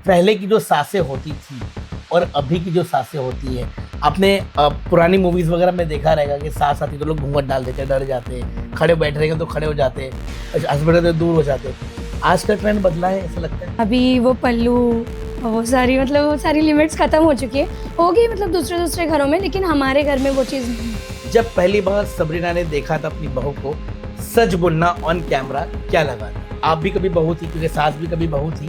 पहले की जो सासें होती थी और अभी की जो सासें होती है, आपने पुरानी मूवीज वगैरह में देखा रहेगा कि सास आती तो लोग घूंघट डाल देते, डर जाते, खड़े बैठ रहेंगे तो खड़े हो जाते, हस्बैंड तो दूर हो जाते। आज का ट्रेंड बदला है ऐसा लगता है? अभी वो पल्लू वो सारी लिमिट्स खत्म हो चुकी है, होगी मतलब दूसरे दूसरे घरों में, लेकिन हमारे घर में वो चीज़ नहीं है। जब पहली बार सबरीना ने देखा था अपनी बहू को सच बोलना ऑन कैमरा, क्या लगा था? आप भी कभी बहू थी, क्योंकि सास भी कभी बहू थी,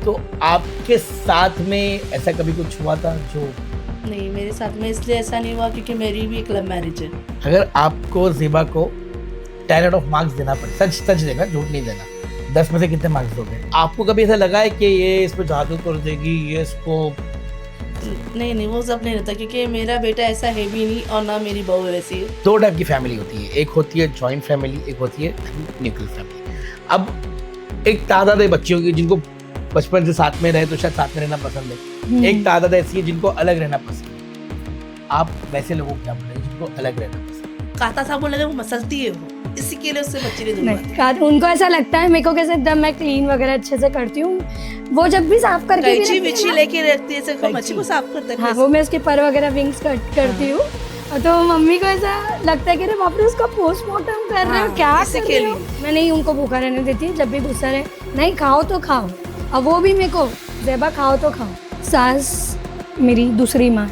तो आपके साथ में ऐसा कभी कुछ हुआ था जो? नहीं, मेरे साथ में इसलिए ऐसा नहीं हुआ क्योंकि मेरी भी एक लव मैरिज है। अगर आपको ज़ेबा को 10 आउट ऑफ मार्क्स देना पड़े, सच सच देना, झूठ नहीं देना, 10 में से कितने मार्क्स दोगे? आपको कभी ऐसा लगा है कि ये इस पे जादू कर देगी, ये इसको? नहीं, वो सब नहीं रहता क्योंकि मेरा बेटा ऐसा है भी नहीं और ना मेरी बहू वैसी है। दो टाइप की फैमिली होती है, एक होती है जॉइंट फैमिली, एक होती है न्यूक्लियर फैमिली। अब एक तादाद है बच्चियों की जिनको बचपन से साथ में रहे तो शायद साथ में रहना पसंद है, एक तादाद ऐसी है जिनको अलग रहना पसंद है। आप वैसे लोगों को क्या बोले जिनको अलग रहना पसंद है? काता साहब बोले वो मसलती है, वो इसी के लिए उससे बच्चे नहीं दूंगा। उनको ऐसा लगता है मेरे को कैसे एकदम मैं क्लीन वगैरह अच्छे से करती हूँ, वो जब भी साफ करके भी कैंची रखती है विची ना, लेके रखती है, जैसे मच्छी को साफ करते हाँ हैं। वो मैं उसके पर वगैरह विंग्स कट करती हूँ। और तो मम्मी को ऐसा लगता है कि अरे बाप रे उसका पोस्टमार्टम कर रहे हो, हाँ, क्या इसी कर के रहे हो? लिए। मैं नहीं उनको भूखा रहने देती, जब भी गुस्सा रहे नहीं खाओ तो खाओ, अब वो भी मेरे को ज़ेबा खाओ तो खाओ। सास मेरी दूसरी माँ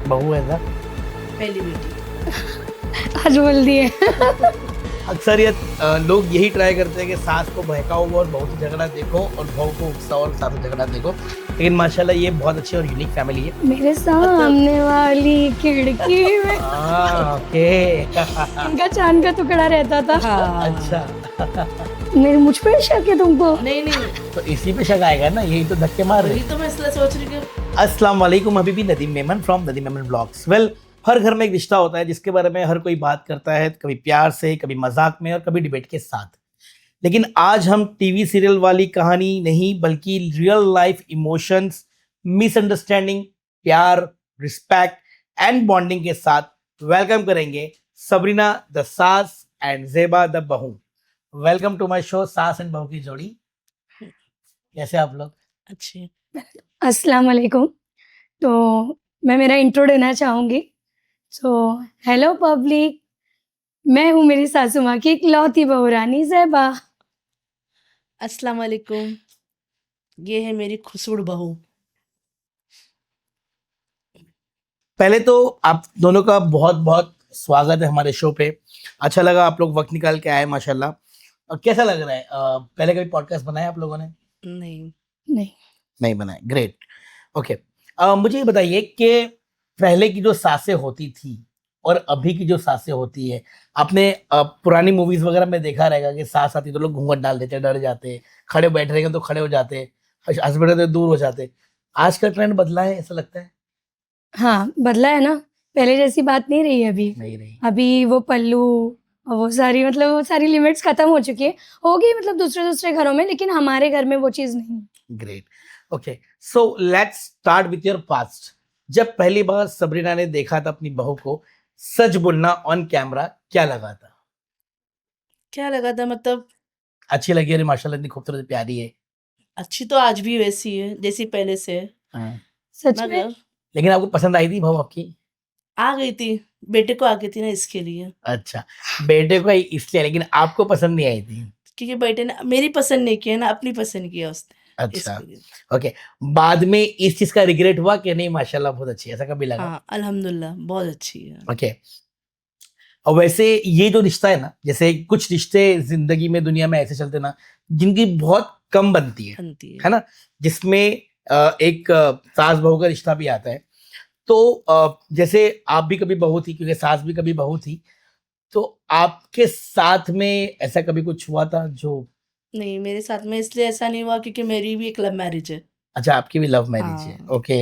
बहू है ना? पहली बेटी। आज बोल दिए। अक्सरियत लोग यही ट्राई करते हैं कि सास को बहकाओ और बहू से झगड़ा देखो और बहू को उकसाओ और सास से झगड़ा देखो, लेकिन माशाल्लाह ये बहुत अच्छी और यूनिक फैमिली है। मेरे सामने वाली खिड़की में ओके। उनका चांद का टुकड़ा रहता था। हाँ। अच्छा। मेरे मुझ पे शक है तुमको? नहीं, तो इसी पे शक आएगा ना, यही तो धक्के मार रहे। वही तो मैं इसलिए सोच रही हूँ। अस्सलाम वालेकुम, अभी भी Nadeem Memon from Nadeem Memon blogs. Well, हर घर में एक रिश्ता होता है जिसके बारे में हर कोई बात करता है, कभी प्यार से, कभी मजाक में और कभी डिबेट के साथ। लेकिन आज हम टीवी सीरियल वाली कहानी नहीं बल्कि रियल लाइफ इमोशंस, मिसअंडरस्टैंडिंग, प्यार, रिस्पेक्ट एंड बॉन्डिंग के साथ वेलकम करेंगे सबरीना द सास एंड ज़ेबा द बहू। वेलकम टू माय शो सास एंड बहू की जोड़ी। कैसे आप लोग? अच्छी। अस्सलाम वालेकुम। तो मैं मेरा इंट्रो देना चाहूँगी। सो हेलो पब्लिक, मैं हूँ मेरी सासू माँ की इकलौती बहू रानी ज़ेबा। अस्सलाम वालेकुम, ये है मेरी खुसुड़ बहू। पहले तो आप दोनों का बहुत बहुत स्वागत है हमारे शो पे। अच्छा लगा आप लोग वक्त निकाल के आए, माशाल्लाह। और कैसा लग रहा है? पहले कभी पॉडकास्ट बनाया आप लोगों ने? नहीं, नहीं बनाया, ग्रेट। ओके। मुझे ये बताइए कि पहले की जो सासें होती थी और अभी की जो सासें होती है, आपने पुरानी मूवीज वगैरह में देखा रहेगा कि सास आती तो लोग घूंघट डाल देते, डर जाते, खड़े बैठ रहेंगे तो खड़े हो जाते, हस्बैंड तो दूर हो जाते। आज का ट्रेंड बदला है ऐसा लगता है? हाँ, बदला है ना, पहले जैसी बात नहीं रही अभी। नहीं रही। अभी वो पल्लू और वो सारी लिमिट्स खत्म हो चुकी है, होगी मतलब दूसरे दूसरे घरों में, लेकिन हमारे घर में वो चीज़ नहीं है। Great. Okay, so let's start with your past. जब पहली बार सबरीना ने देखा था अपनी बहू को सच बोलना ऑन कैमरा, क्या लगा था? क्या लगा था मतलब अच्छी लगी? अरे माशाल्लाह इतनी खूबसूरत प्यारी है। अच्छी तो आज भी वैसी है जैसी पहले से है। हाँ। सच में मगर लेकिन आपको पसंद आई थी बहू आपकी? आ गई थी, बेटे को आ गई थी ना इसके लिए, अच्छा, बेटे को इसलिए, लेकिन आपको पसंद नहीं आई थी? क्योंकि बेटे ने मेरी पसंद नहीं किया ना, अपनी पसंद किया उसने। अच्छा। इसके लिए। ओके। बाद में इस चीज का रिग्रेट हुआ कि नहीं माशाल्लाह बहुत अच्छी है, ऐसा कभी लगा? हाँ, अल्हम्दुलिल्लाह बहुत अच्छी है। ओके। और वैसे ये जो रिश्ता है ना, जैसे कुछ रिश्ते जिंदगी में दुनिया में ऐसे चलते ना जिनकी बहुत कम बनती बनती है ना, जिसमें एक सास बहू का रिश्ता भी आता है। तो जैसे आप भी कभी बहू थी, क्योंकि सास भी कभी बहू थी, तो आपके साथ में ऐसा कभी कुछ हुआ था जो? नहीं, मेरे साथ में इसलिए ऐसा नहीं हुआ क्योंकि मेरी भी एक लव मैरिज है। अच्छा, आपकी भी लव मैरिज है? हाँ। ओके।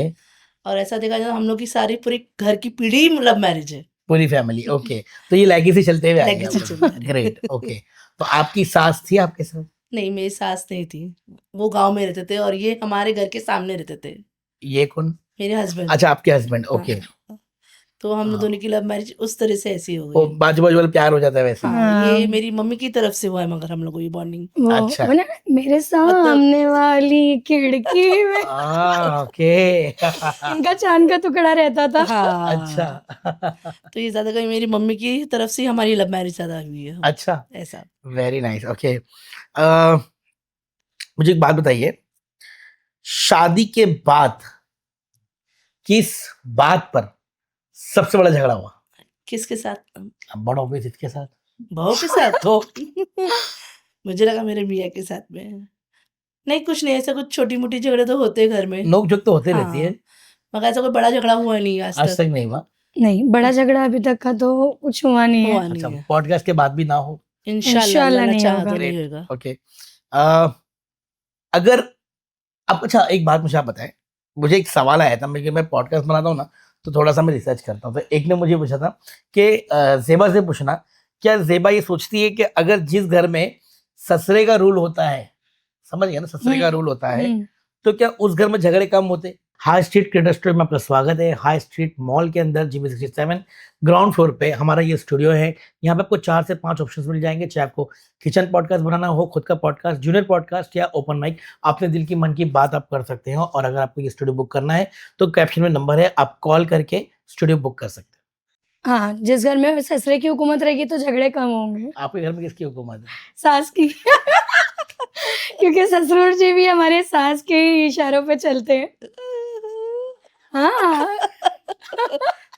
और ऐसा देखा जाए तो हम लोग की सारी पूरी घर की पीढ़ी लव मैरिज है। पूरी फैमिली, ओके। तो ये लेगेसी चलते हुए आ रही है Legacy आप चल लोगों रहा की। है। ग्रेट। ओके। तो आपकी सास थी आपके साथ? नहीं, मेरी सास नहीं थी, वो गांव में रहते थे और ये हमारे घर के सामने रहते थे, ये कौन? मेरे हस्बैंड। अच्छा, आपके हस्बैंड। ओके। तो हम हाँ। दोनों की लव मैरिज उस तरह से ऐसी हो वो गई। बाजू बाजू वाला प्यार हो जाता है वैसे। हाँ, ये हाँ। मेरी मम्मी की तरफ से हुआ है, मगर हम लोगों को ये बॉन्डिंग वो अच्छा। वो ना मेरे सामने वाली खिड़की में ओके। इनका चांद का टुकड़ा रहता था। हाँ। अच्छा। तो ये ज्यादा कहीं मेरी मम्मी की तरफ से हमारी लव मैरिज ज्यादा हुई है, अच्छा, ऐसा। Very nice. ओके, मुझे एक बात बताइए, शादी के बाद किस बात पर सबसे बड़ा झगड़ा हुआ? किसके साथ? अब बड़ा ऑब्वियस, इसके साथ। बहू के साथ। तो मुझे लगा मेरे मियाँ के साथ में। नहीं, कुछ नहीं, ऐसा कुछ छोटी मोटी झगड़े तो होते हैं घर में। नोक झोंक तो होते रहती है, हाँ, मगर ऐसा कोई बड़ा झगड़ा हुआ नहीं आज आज तक। तक नहीं हुआ। नहीं, बड़ा झगड़ा अभी तक का तो कुछ हुआ नहीं है। हुआ अच्छा, नहीं है। पॉडकास्ट के बाद भी ना हो। इंशाल्लाह, इंशाल्लाह अल्लाह नहीं चाहा होगा। तो नहीं Great. होगा। ओके, अगर अब अच्छा एक बात मुझे आप बताएं, मुझे एक सवाल आया था, मैं पॉडकास्ट बनाता हूँ ना, तो थोड़ा सा मैं रिसर्च करता हूँ। तो एक ने मुझे पूछा था कि जेबा से पूछना, क्या जेबा ये सोचती है कि अगर जिस घर में ससुरे का रूल होता है, समझ गया ना, ससुरे का रूल होता है, तो क्या उस घर में झगड़े कम होते? हाई स्ट्रीट क्रिएटर स्टूडियो में आपका स्वागत है। हाई स्ट्रीट मॉल के अंदर GB67 ग्राउंड फ्लोर पे हमारा ये स्टूडियो है। यहाँ पे आपको 4 से 5 ऑप्शंस मिल जाएंगे, चाहे आपको किचन पॉडकास्ट बनाना हो, खुद का पॉडकास्ट, जूनियर पॉडकास्ट या ओपन माइक, अपने दिल की मन की बात आप कर सकते हो। और अगर आपको ये स्टूडियो बुक करना है तो कैप्शन में नंबर है, आप कॉल करके स्टूडियो बुक कर सकते हो। हाँ, जिस घर में ससुरे की हुकूमत रहेगी तो झगड़े कम होंगे। आपके घर में किसकी हुकूमत है? सास की। क्योंकि ससुर जी भी हमारे सास के ही इशारों पे चलते हैं। हाँ।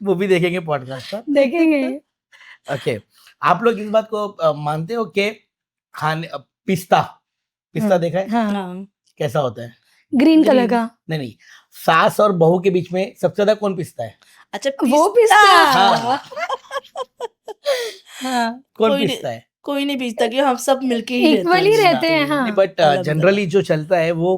वो भी देखेंगे पॉडकास्ट का। देखेंगे। ओके, आप लोग इस बात को मानते हो कि खाने पिस्ता पिस्ता हाँ, देखा है हाँ, हाँ, कैसा होता है? Green colour green. का। नहीं नहीं, सास और बहू के बीच में सबसे ज्यादा कौन पिसता है? अच्छा, वो पिस्ता। पिस्ता। हाँ, कौन कोई पिसता है? कोई नहीं पीसता, कि हम सब मिलके ही इक्वली रहते रहते हैं। हाँ, बट अलग-अलग। जनरली जो चलता है वो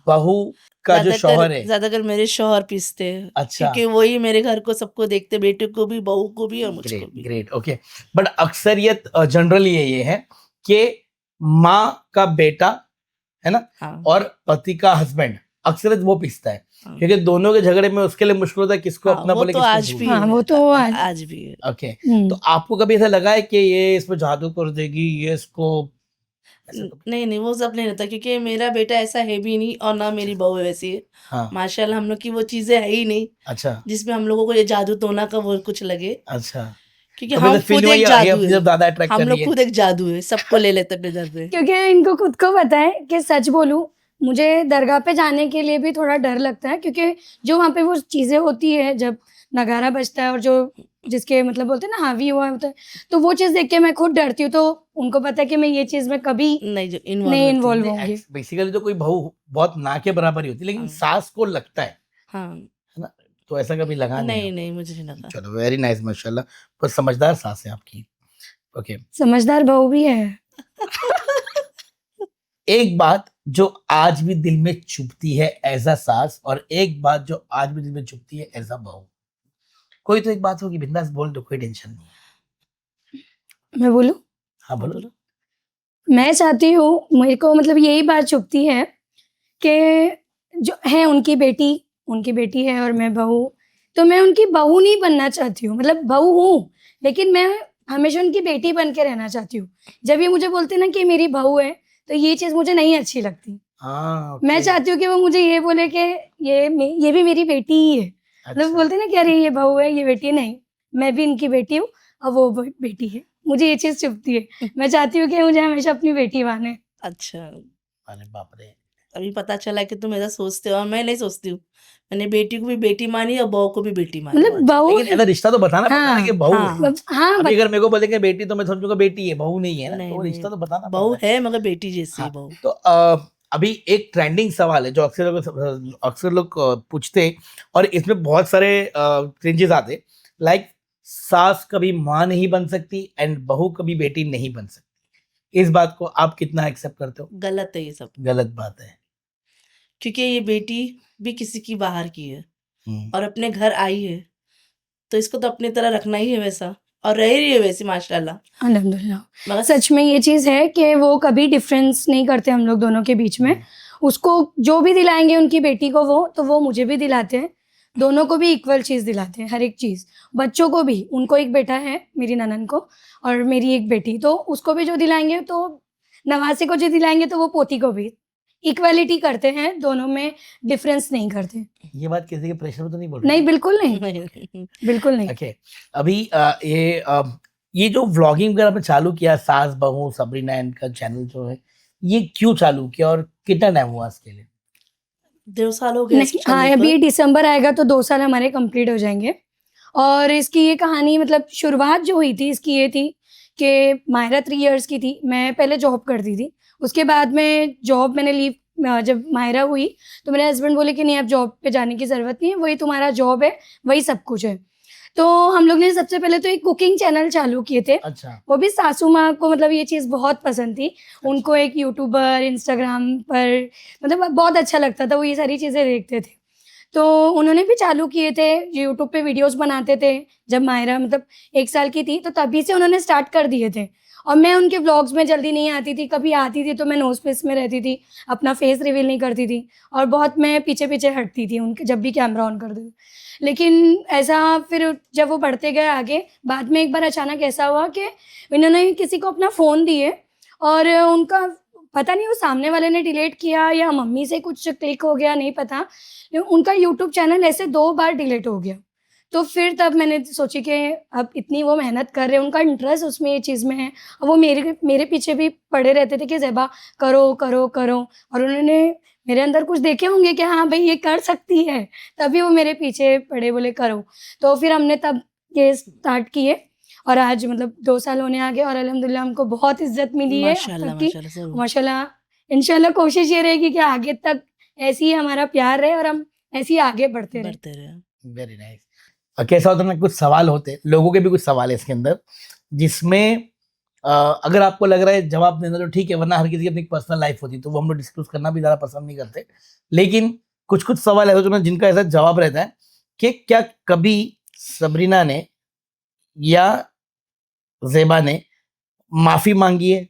बहू का जो शौहर है। ज्यादातर मेरे शौहर पीसते हैं। अच्छा, क्योंकि वही मेरे घर को सबको देखते, बेटे को भी, बहू को भी और मुझको ग्रेट भी। ग्रेट। ओके, बट अक्सरियत जनरली ये है कि माँ का बेटा है ना, हाँ, और पति का हस्बैंड अक्सर वो पिसता है, हाँ। क्योंकि दोनों के झगड़े में उसके लिए मुश्किल होता है किसको हाँ, अपना वो बोले तो किसको आज झूठ। भी हाँ, है। वो तो आज भी है। ओके, हम्म। तो आपको कभी ऐसा लगा है कि ये इसमें जादू कर देगी, ये इसको ऐसा कभी? नहीं, वो सब नहीं रहता, क्योंकि मेरा बेटा ऐसा है भी नहीं और ना मेरी बहू वैसी है। हाँ, माशाल्लाह, हम लोग की वो चीजें है ही नहीं अच्छा जिसमें हम लोगों को ये जादू टोना का वो कुछ लगे। अच्छा, क्योंकि कभी हम तो फील खुद हुआ एक ये जादू अपनी है। तरफ ज्यादा अट्रैक्ट कर हम रही लोग है? खुद एक जादू है, सबको ले लेते अपने दर पे। क्योंकि इनको खुद को पता है कि सच बोलूं, मुझे दरगाह पे जाने के लिए भी थोड़ा डर लगता है, क्योंकि जो वहाँ पे वो चीज़ें होती है, जब नगारा बजता है और जो जिसके मतलब बोलते हैं ना हावी हुआ होता है, तो वो चीज़ देख के मैं खुद डरती हूँ। तो उनको पता है कि मैं ये चीज़ में कभी नहीं, जो नहीं इन्वॉल्व इन्वॉल्व होंगी। बेसिकली तो कोई बहू बहुत ना के बराबर ही होती है, लेकिन हाँ। सास को लगता है हाँ, ना, तो ऐसा कभी लगा नहीं नहीं आपको? नहीं, मुझे नहीं लगा। चलो, वेरी नाइस, माशाल्लाह, पर समझदार सास है आपकी। ओके, समझदार बहू भी है। एक बात जो आज भी दिल में चुभती है एज अ सास, और एक बात जो आज भी दिल में चुभती है एज अ बहू, कोई तो एक बात होगी, बिंदास बोल दो, कोई टेंशन नहीं। मैं बोलूं, हाँ हाँ, बोलो। बोलो। मैं चाहती हूँ, मेरे को मतलब यही बात चुभती है कि जो है उनकी बेटी है और मैं बहू, तो मैं उनकी बहू नहीं बनना चाहती हूँ। मतलब बहू हूँ, लेकिन मैं हमेशा उनकी बेटी बन के रहना चाहती हूँ। जब ये मुझे बोलते ना कि मेरी बहू है, तो ये चीज़ मुझे नहीं अच्छी लगती। हाँ, मैं ओके, चाहती हूँ कि वो मुझे ये बोले कि ये भी मेरी बेटी ही है। मतलब अच्छा, बोलते ना कि अरे ये बहू है, ये बेटी नहीं, मैं भी इनकी बेटी हूँ और वो बेटी है। मुझे ये चीज़ चुभती है। मैं चाहती हूँ कि मुझे हमेशा अपनी बेटी माने। अच्छा, अरे बाप रे, अभी पता चला कि तुम ऐसा सोचते हो और मैं नहीं सोचती हूँ। मैंने बेटी को भी बेटी मानी और बहू को भी बेटी मानी। मतलब बहू, लेकिन ऐसा रिश्ता तो बताना पड़ता है ना कि बहू हाँ, है। हाँ, अभी अगर मेरे को बोलेंगे बेटी, तो मैं समझूंगा बेटी है, बहू नहीं है ना, नहीं तो वो रिश्ता तो बताना बहू पड़ता है। है, मगर बेटी जैसी हाँ, बहू। तो अभी एक ट्रेंडिंग सवाल है जो अक्सर लोग पूछते हैं, और इसमें बहुत सारे चेंजेस आते, लाइक सास कभी माँ नहीं बन सकती एंड बहू कभी बेटी नहीं बन सकती। इस बात को आप कितना एक्सेप्ट करते हो? गलत है ये सब, गलत बात है। क्योंकि ये बेटी भी किसी की बाहर की है हम्म, और अपने घर आई है, तो इसको तो अपनी तरह रखना ही है वैसा, और रह रही है वैसी माशाल्लाह। अल्हम्दुलिल्लाह। मगर सच में ये चीज़ है कि वो कभी डिफरेंस नहीं करते हम लोग दोनों के बीच में। उसको जो भी दिलाएंगे उनकी बेटी को वो, तो वो मुझे भी दिलाते हैं। दोनों को भी इक्वल चीज़ दिलाते हैं, हर एक चीज़। बच्चों को भी, उनको एक बेटा है मेरी ननद को और मेरी एक बेटी, तो उसको भी जो दिलाएँगे तो नवासे को जो दिलाएँगे तो वो पोती को भी। इक्वालिटी करते हैं, दोनों में डिफ़रेंस नहीं करते। ये बात किसी के प्रेशर में तो नहीं बोल रहे? नहीं, बिल्कुल नहीं, नहीं। बिल्कुल नहीं। ओके, अभी ये जो व्लॉगिंग वगैरह आपने चालू किया, सास बहू सबरीना एंड का चैनल जो है, ये क्यों चालू किया और कितना टाइम हुआ इसके लिए? 2 साल हो गए नहीं, हाँ, अभी दिसंबर आएगा तो 2 साल हमारे कंप्लीट हो जाएँगे। और इसकी ये कहानी मतलब शुरुआत जो हुई थी इसकी ये थी कि मायरा 3 इयर्स की थी, मैं पहले जॉब करती थी। उसके बाद में जॉब मैंने लीव जब मायरा हुई तो मेरे हस्बैंड बोले कि नहीं अब जॉब पे जाने की ज़रूरत नहीं है, वही तुम्हारा जॉब है, वही सब कुछ है। तो हम लोग ने सबसे पहले तो एक कुकिंग चैनल चालू किए थे। अच्छा, वो भी सासू माँ को मतलब ये चीज़ बहुत पसंद थी। उनको एक यूट्यूबर, इंस्टाग्राम पर मतलब बहुत अच्छा लगता था, वो ये सारी चीज़ें देखते थे। तो उन्होंने भी चालू किए थे, यूट्यूब पे वीडियोज़ बनाते थे। जब मायरा मतलब 1 साल की थी, तो तभी से उन्होंने स्टार्ट कर दिए थे। और मैं उनके व्लॉग्स में जल्दी नहीं आती थी, कभी आती थी तो मैं नोज़ पेस में रहती थी, अपना फेस रिवील नहीं करती थी और बहुत मैं पीछे-पीछे हटती थी उनके जब भी कैमरा ऑन करते थे। लेकिन ऐसा फिर जब वो बढ़ते गए आगे, बाद में एक बार अचानक ऐसा हुआ कि इन्होंने किसी को अपना फ़ोन दिए और उनका पता नहीं वो सामने वाले ने डिलीट किया या मम्मी से कुछ क्लिक हो गया, नहीं पता। उनका यूट्यूब चैनल ऐसे 2 बार डिलीट हो गया। तो फिर तब मैंने सोची कि अब इतनी वो मेहनत कर रहे हैं, उनका इंटरेस्ट उसमें ये चीज़ में है। और वो मेरे पीछे भी पड़े रहते थे कि ज़ेबा करो, करो, करो और उन्होंने मेरे अंदर कुछ देखे होंगे कि हाँ, भई ये कर सकती है, तभी वो मेरे पीछे पड़े बोले करो। तो फिर हमने तब ये स्टार्ट किए और आज मतलब 2 साल होने आ गए और अल्हम्दुलिल्लाह हमको बहुत इज़्ज़त मिली है अब माशाल्लाह, तक की। माशाल्लाह ज़रूर। माशाल्लाह, इंशाल्लाह कोशिश ये रहेगी कि आगे तक ऐसे ही हमारा प्यार रहे और हम ऐसे ही आगे बढ़ते रहें। बढ़ते रहे। Very nice. कैसा होता है ना, कुछ सवाल होते हैं, लोगों के भी कुछ सवाल है इसके अंदर, जिसमें अगर आपको लग रहा है जवाब देना तो ठीक है, वरना हर किसी की अपनी पर्सनल लाइफ होती है, तो वो हम लोग डिस्क्लोज करना भी ज़्यादा पसंद नहीं करते। लेकिन कुछ-कुछ सवाल ऐसे होते हैं जिनका ऐसा जवाब रहता है कि क्या कभी सबरीना ने या ज़ेबा ने माफ़ी माँगी है?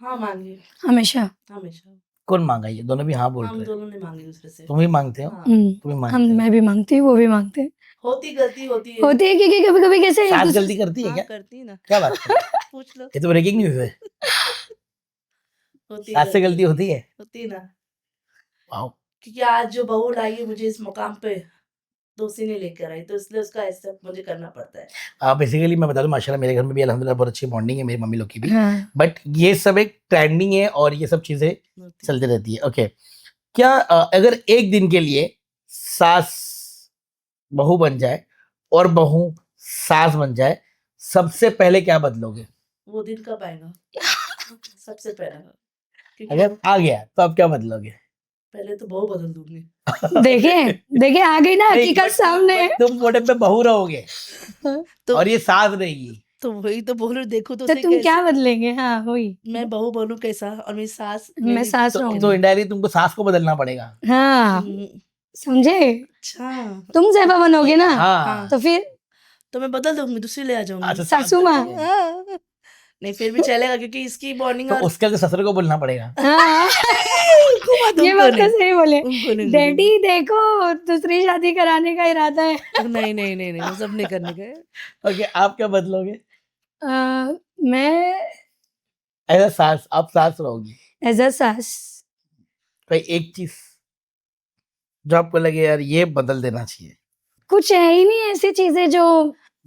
हाँ, माँगी, हमेशा। हमेशा। कौन माँगा ये? दोनों भी हाँ बोल हम रहे हैं। दोनों ने माँगी दूसरे से। तुम भी माँगते हो? हाँ, तुम भी माँगते हो? मैं भी माँगती हूँ, वो भी माँगते हैं। होती गलती होती है। होती है क्योंकि कभी-कभी कैसे एक सास दूसरे गलती करती है हाँ, क्या? करती ना। क्या बात कर रहे हो? पूछ लो। ये तो ब्रेकिंग न्यूज़ है। होती सास से गलती होती है? होती ना। वाओ! क्योंकि आज जो बहू लाई है मुझे इस मुकाम पे, दूसरी नहीं लेकर आई, तो इसलिए उसका एक्सेप्ट मुझे करना पड़ता है। बेसिकली मैं बता दूं, माशाल्लाह मेरे घर में भी अल्हम्दुलिल्लाह बहुत अच्छी बॉन्डिंग है मेरी मम्मी लोग की भी। हाँ। बट ये सब एक ट्रेंडिंग है और ये सब चीज़ें होती चलती रहती है। ओके, क्या अगर एक दिन के लिए सास बहू बन जाए और बहू सास बन जाए, सबसे पहले क्या बदलोगे? वो दिन कब आएगा? सबसे पहला। क्योंकि अगर आ गया तो आप क्या बदलोगे? पहले तो बहू बदल दूँगी। देखिए आ गई ना नहीं, हकीकत बट सामने। तुम मोटे पे बहू रहोगे तो और ये सास रहेगी। तो वही तो बोल रही हूँ, देखो तो तो सही तुम कैसे क्या बदलेंगे? हाँ, वही। मैं बहू बनूँ कैसा और मेरी सास मैं मेरी सास तो रहूँगी। इनडायरेक्टली तुमको सास को बदलना पड़ेगा। हाँ, हुँ, समझे? अच्छा। तुम ज़ेबा बनोगे ना? हाँ। तो फिर तो मैं बदल दूँगी, दूसरी ले आ अच्छा, जाऊँगी। सासू माँ। बदलोगे। हाँ। नहीं फिर भी चलेगा क्योंकि इसकी बॉन्डिंग तो और उसके लिए ससुर को बोलना पड़ेगा। हाँ, उनको ये उनको बात तो नहीं, सही बोले। उनको नहीं डैडी देखो दूसरी शादी कराने का इरादा है। नहीं, नहीं, नहीं, नहीं, वो सब नहीं करने का है। ओके, आप क्या बदलोगे? मैं एज़ अ सास, आप सास रहोगी। एज़ अ सास कोई एक चीज़ जो आपको लगे यार ये बदल देना चाहिए। कुछ है ही नहीं ऐसी चीज़ें जो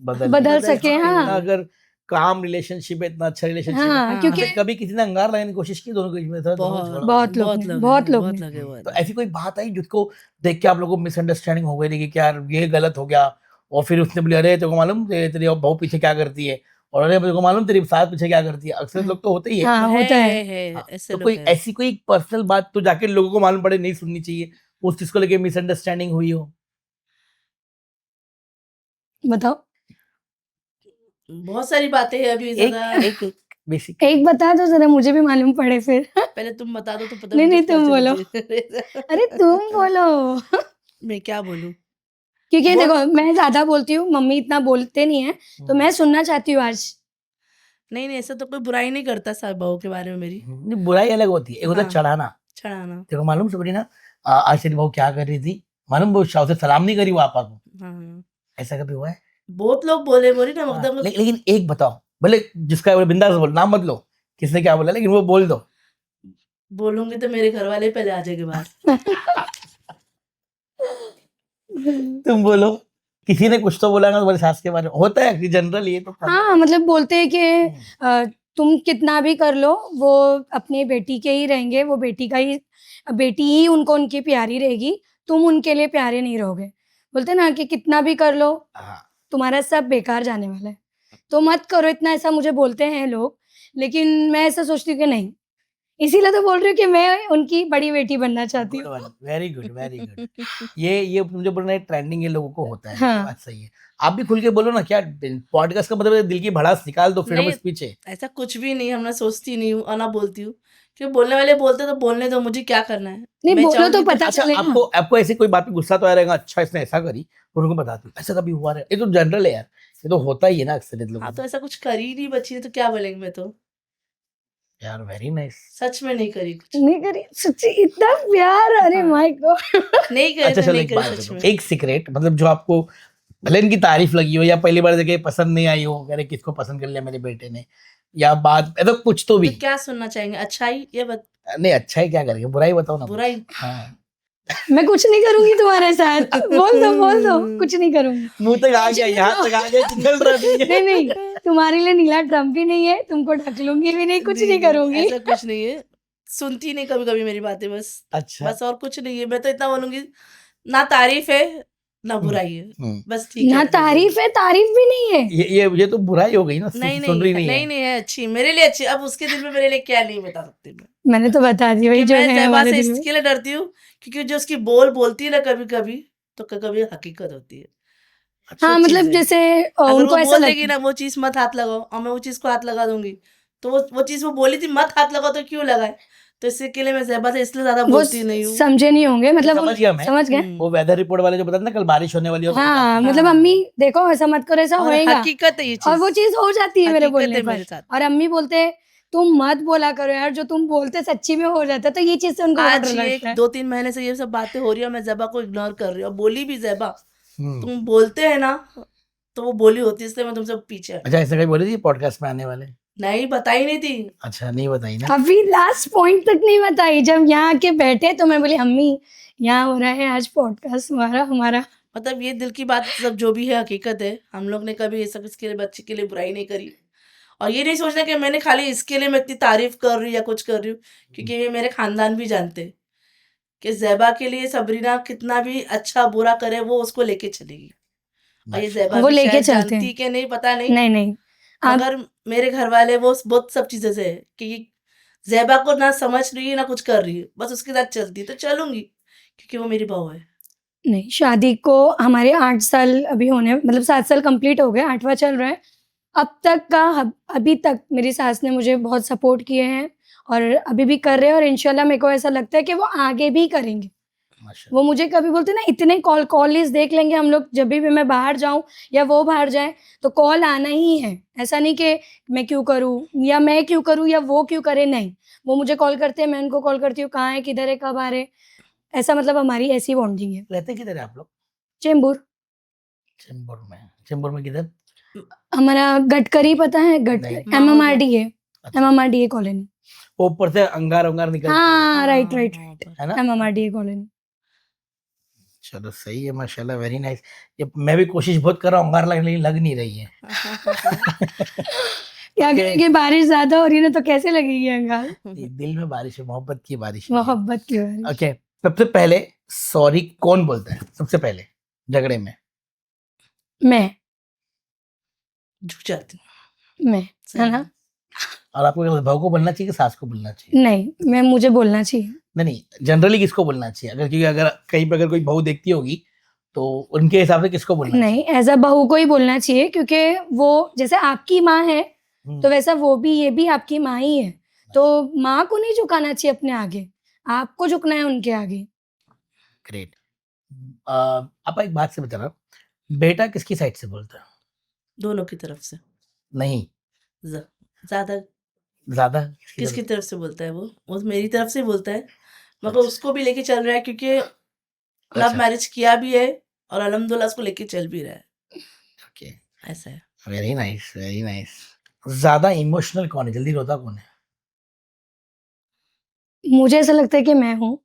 बदल बदल देना। सके, हाँ, हाँ। इतना अगर काम रिलेशनशिप है, इतना अच्छा रिलेशनशिप है। हाँ, हाँ। क्योंकि अच्छा, कभी किसी ने अंगार लगाने की कोशिश की दोनों के बीच में? थोड़ा दोनों झगड़ा हो बहुत गया। लोग ने, लगे बहुत हैं, लोग बहुत ने। लगे हुए तो हैं। ऐसी कोई बात आई जिसको देख के आप लोगों को मिसअंडरस्टैंडिंग हो गई थी कि यार ये गलत हो गया, और फिर उसने बोली अरे तेरे को मालूम तेरी बहू पीछे क्या करती है, और अरे मेरे को मालूम तेरी सास पीछे क्या करती है। अक्सर लोग तो होते ही है। हाँ, होता है। हाँ, ऐसे तो लोग कोई हैं। ऐसी कोई पर्सनल बात तो जाके लोगों को मालूम पड़े नहीं सुननी चाहिए, उस चीज को लेके मिसअंडरस्टैंडिंग हुई हो? बताओ। बहुत सारी बातें हैं अभी एक ज़्यादा एक बेसिक एक बता दो ज़रा मुझे भी मालूम पड़े फिर। पहले तुम बता दो तो पता नहीं, मुझे नहीं क्या तुम बोलो। चल अरे तुम बोलो। मैं क्या बोलूँ? क्योंकि वो- देखो मैं ज़्यादा बोलती हूँ, मम्मी इतना बोलते नहीं है, तो मैं सुनना चाहती हूँ आज। नहीं, नहीं ऐसा तो कोई बुराई नहीं करता सास बहू के बारे में मेरी। नहीं, बुराई अलग होती है, एक होता है हाँ। चढ़ाना। चढ़ाना। तेरे को मालूम सबरीना आज तेरी बहू क्या कर रही थी, मालूम वो शाह से सलाम नहीं करी वो आपा को, हाँ ऐसा कभी हुआ है? बहुत लोग बोले बोली ना हाँ, मतलब लेकिन एक बताओ, भले जिसका बोले बिंदास बोल, नाम मत लो किसने क्या बोला, लेकिन वो बोल दो। बोलूंगी तो मेरे घर वाले पहले आ जाएंगे बाहर। तुम बोलो, किसी ने कुछ तो बोला ना तुम्हारी सास के बारे में, होता है जनरल ये तो हाँ मतलब बोलते हैं कि हम्म, तुम कितना भी कर लो वो अपनी बेटी के ही रहेंगे, वो बेटी का ही, बेटी ही उनको उनकी प्यारी रहेगी, तुम उनके लिए प्यारे नहीं रहोगे। बोलते ना कि कितना भी कर लो हाँ, तुम्हारा सब बेकार जाने वाला है, तो मत करो इतना, ऐसा मुझे बोलते हैं लोग। लेकिन मैं ऐसा सोचती हूँ कि नहीं, इसीलिए तो बोल रही हूँ कि मैं उनकी बड़ी बेटी बनना चाहती गुड हूँ। One, very good very good. ये मुझे बोलना है ट्रेंडिंग ये लोगों को होता है, ये हाँ बात सही है। आप भी खुल के बोलो ना, क्या पॉडकास्ट का मतलब है दिल की भड़ास निकाल दो, फ्रीडम नहीं ऑफ स्पीच है। ऐसा कुछ भी नहीं, हम ना सोचती नहीं हूँ और ना बोलती हूँ, क्योंकि बोलने वाले बोलते तो बोलने दो, मुझे क्या करना है। नहीं, मैं बोलो तो चाहूंगी पता अच्छा, चले ना। आपको आपको ऐसी कोई बात पे गुस्सा तो आ रहेगा, अच्छा इसने ऐसा करी, और उनको बताती हूँ ऐसा कभी हुआ है, ये तो जनरल है यार, ये तो होता ही है ना अक्सर लोगों हाँ को। तो ऐसा कुछ करी ही नहीं बच्ची ने तो क्या बोलेंगे, मैं तो यार वेरी नाइस। सच में नहीं करी कुछ, नहीं करी सच्ची, इतना प्यार, अरे हाँ माय गॉड। नहीं करी अच्छा तो चलो नहीं एक करी बात सच बताओ, में। एक सीक्रेट मतलब जो आपको भले इनकी तारीफ लगी हो या पहली बार देखे पसंद नहीं आई हो, अरे किसको पसंद कर लिया मेरे बेटे ने, या बात तो कुछ तो भी। तो क्या सुनना चाहेंगे, अच्छाई ये नहीं अच्छा ही क्या करेंगे, बुराई बताओ ना कुछ। बुराई? हाँ, मैं कुछ नहीं करूंगी तुम्हारे साथ, बोल दो कुछ नहीं करूंगी। मुंह तक आ गया, यहाँ तक आ गया, निकल रहा नहीं है। नहीं नहीं, तुम्हारे लिए नीला ड्रम भी नहीं है, तुमको ढक लूंगी भी नहीं, कुछ नहीं करूंगी। ऐसा कुछ नहीं है, सुनती नहीं कभी कभी मेरी बातें बस, अच्छा, बस और कुछ नहीं है। मैं तो इतना बोलूंगी, ना तारीफ है ना बुराई है, हम्म, बस ठीक है ना इतना ही तारीफ है, तारीफ भी नहीं है। ये तो बुराई हो गई ना, नहीं सुन रही नहीं नहीं नहीं है। नहीं है, अच्छी मेरे लिए अच्छी। अब उसके दिल में मेरे लिए क्या नहीं बता सकती मैं, मैंने तो बता दी कि वही जो मैं है ज़ेबा हमारे से दिल में। इसके लिए डरती हूँ, क्योंकि जो उसकी बोल बोलती है ना कभी कभी, तो कभी हकीकत होती है, हाँ कुछ मतलब चीज़ें। जैसे अगर वो उनको ऐसा बोल देगी लगता ना है। वो चीज़ मत हाथ लगाओ, और मैं वो चीज़ को हाथ लगा दूंगी, तो वो चीज़ वो बोली थी मत हाथ लगाओ तो क्यों लगाए, तो इसके लिए मैं ज़ेबा से इसलिए ज़्यादा वो बोलती नहीं हूँ। समझे नहीं होंगे, मतलब समझ गया मैं, समझ गए। वो वेदर रिपोर्ट वाले जो बताते ना कल बारिश होने वाली है और हाँ मतलब हाँ अम्मी देखो ऐसा मत करो, ऐसा और होएगा, हकीकत है ये और वो चीज़, चीज हो जाती है मेरे हकीकत बोलने है पर। मेरे साथ। और अम्मी बोलते तुम मत बोला करो यार, जो तुम बोलते सच्ची में हो जाता है, तो ये चीज से उनको बहुत आज डर ये लगता है। 2-3 महीने से ये सब बातें हो रही है, मैं ज़ेबा को इग्नोर कर रही हूँ, और बोली भी ज़ेबा हम्म। तुम बोलते हैं ना, तो वो बोली होती है, इसलिए मैं तुमसे पीछे हटी। अच्छा ऐसा कहीं बोले थी पॉडकास्ट में आने वाले? नहीं बताई नहीं थी। अच्छा नहीं बताई ना। अभी लास्ट पॉइंट तक नहीं बताई, जब यहाँ आके बैठे तो मैं बोली अम्मी यहाँ हो रहा है आज पॉडकास्ट हमारा हमारा। मतलब ये दिल की बात, सब जो भी है हकीकत है, हम लोग ने कभी ये सब इसके लिए बच्चे के लिए बुराई नहीं करी, और ये नहीं सोचना कि मैंने खाली इसके लिए मैं इतनी तारीफ कर रही हूँ या कुछ कर रही हूँ, क्योंकि ये मेरे खानदान भी जानते हैं कि ज़ेबा के लिए सबरीना कितना भी अच्छा बुरा करे वो उसको लेके चलेगी, और ये माशाल्लाह। ज़ेबा वो भी लेके शायद चलते जानती हैं। कि नहीं पता नहीं, नहीं नहीं, आप मगर मेरे घर वाले वो बहुत सब चीज़ें से है कि ये ज़ेबा को ना समझ रही है ना कुछ कर रही है, बस उसके साथ चलती है, तो चलूंगी क्योंकि वो मेरी बहू है। नहीं, शादी को हमारे 8 साल अभी होने, मतलब 7 साल कंप्लीट हो गए, 8वां चल रहा है। अब तक का अभी तक मेरी सास ने मुझे बहुत सपोर्ट किए हैं, और अभी भी कर रहे हैं, और इंशाल्लाह मेरे को ऐसा लगता है कि वो आगे भी करेंगे। माशाल्लाह। वो मुझे कभी बोलते ना, इतने कॉल लिस्ट देख लेंगे हम लोग, जब भी मैं बाहर जाऊँ या वो बाहर जाए तो कॉल आना ही है। ऐसा नहीं कि मैं क्यों करूँ या मैं क्यों करूँ या वो क्यों करे, नहीं। वो मुझे कॉल करते हैं, मैं उनको कॉल करती हूँ, कहाँ है, किधर है, कब आ रहे, ऐसा मतलब हमारी ऐसी बॉन्डिंग है। रहते किधर है आप लोग? चेंबूर। चेंबूर में? चेंबूर में किधर? हमारा गडकरी पता है, नहीं। गडकरी माहौल में। MMRDA, अच्छा, MMRDA कॉलोनी। वो ऊपर से अंगार अंगार निकलती है, हाँ राइट राइट हाँ, राइट, है ना? MMRDA colony. चलो सही है, माशाल्लाह वेरी नाइस। ये मैं भी कोशिश बहुत कर रहा हूँ अंगार लगने, लेकिन लग नहीं रही है। क्या ओके, करेंगे, बारिश ज्यादा हो रही है ना, तो कैसे लगेगी अंगार। ये दिल में बारिश है, मोहब्बत की बारिश है ये। मोहब्बत की बारिश। ओके, सबसे पहले सॉरी कौन बोलता है सबसे पहले झगड़े में? मैं झुक जाती हूँ, मैं सही है है। ना। और आपको क्या लगता है, बहू को बोलना चाहिए कि सास को बोलना चाहिए? नहीं, मैं मुझे बोलना चाहिए। नहीं जनरली किसको बोलना चाहिए, अगर क्योंकि अगर कहीं पे अगर कोई बहू देखती होगी तो उनके हिसाब से किसको बोलना नहीं, चाहिए? एज अ बहू को ही बोलना चाहिए, क्योंकि वो जैसे आपकी माँ है हम्म, तो वैसा वो भी, ये भी आपकी माँ ही है, तो माँ को नहीं झुकाना चाहिए अपने आगे, आपको झुकना है उनके आगे। ग्रेट। आप एक बात से बताना, बेटा किसकी साइड से बोलता है? दोनों की तरफ से, नहीं, ज- ज्यादा ज्यादा किसकी तरफ तरफ से बोलता है, वो मेरी तरफ से बोलता है, से? मगर अच्छा, उसको भी लेके चल रहा है, क्योंकि लव अच्छा मैरिज किया भी है और अल्हम्दुलिल्लाह उसको लेके चल भी रहा है, ओके ऐसा है। वेरी नाइस वेरी नाइस ज्यादा इमोशनल कौन है जल्दी रोता कौन है मुझे ऐसा लगता है कि मैं हूँ।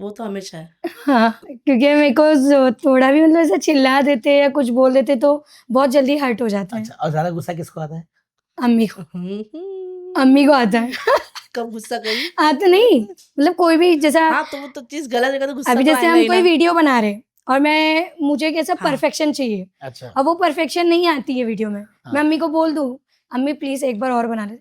वो तो हमेशा है। हाँ, क्योंकि मेरे को थोड़ा भी मतलब ऐसा चिल्ला देते या कुछ बोल देते तो बहुत जल्दी हर्ट हो जाता है। अच्छा और ज्यादा गुस्सा किसको आता है अम्मी को अम्मी को आता है। कब गुस्सा करी? आता नहीं मतलब कोई भी जैसा हाँ, तो वो तो चीज़ गलत जगह तो गुस्सा अभी तो जैसे आएगा हम ही कोई ना। वीडियो बना रहे हैं और मुझे कैसा हाँ। परफेक्शन चाहिए। अच्छा अब वो परफेक्शन नहीं आती है वीडियो में। हाँ। मैं अम्मी को बोल दूँ, अम्मी प्लीज एक बार और बना ले।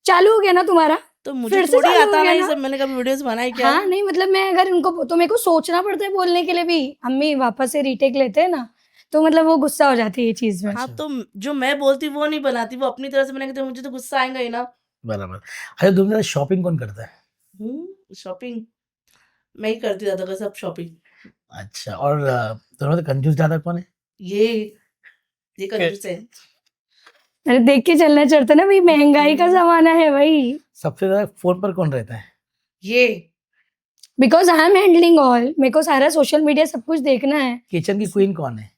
चालू हो गया ना तुम्हारा? तो मुझे फिर से थोड़ी चालू हो आता ना गया ये ना? सब, मैंने कभी वीडियोस बनाई क्या? हाँ, नहीं मतलब मैं अगर उनको तो मेरे को सोचना पड़ता है बोलने के लिए भी। अम्मी वापस से रीटेक लेते हैं ना, तो मतलब वो गुस्सा हो जाती है ये चीज़ में। हाँ, अच्छा तो जो मैं बोलती वो नहीं बनाती, वो अपनी तरह से बनाएँगे तो मुझे तो गुस्सा आएगा ही ना। बराबर अच्छा तुम शॉपिंग कौन करता है शॉपिंग मैं ही करती ज़्यादा कर सब शॉपिंग। अच्छा और दोनों में कंजूस ज्यादा कौन है ये कंजूस है। अरे देख के चलना चढ़ता ना भाई, महंगाई का ज़माना है भाई। सबसे ज्यादा फोन पर कौन रहता है ये because I am handling all, मेरे को सारा सोशल मीडिया सब कुछ देखना है। किचन की क्वीन कौन है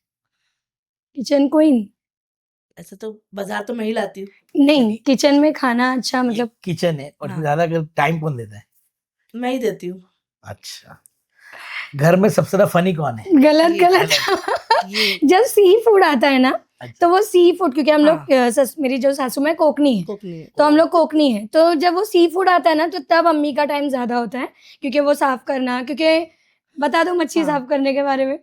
किचन क्वीन ऐसे तो बाज़ार तो मैं ही लाती हूँ। नहीं, किचन में खाना अच्छा मतलब किचन है और हाँ। ज्यादा टाइम कौन देता है मैं ही देती हूँ। अच्छा घर में सबसे ज्यादा फनी कौन है गलत ये गलत। ये जब सी फूड आता है ना, अच्छा तो वो सी फूड क्योंकि हम लोग हाँ। मेरी जो सासू माँ है कोकनी है, कोकनी तो हम लोग कोकनी है, तो जब वो सी फूड आता है ना तो तब अम्मी का टाइम ज्यादा होता है क्योंकि वो साफ करना, क्योंकि बता दो मच्छी हाँ। साफ करने के बारे में।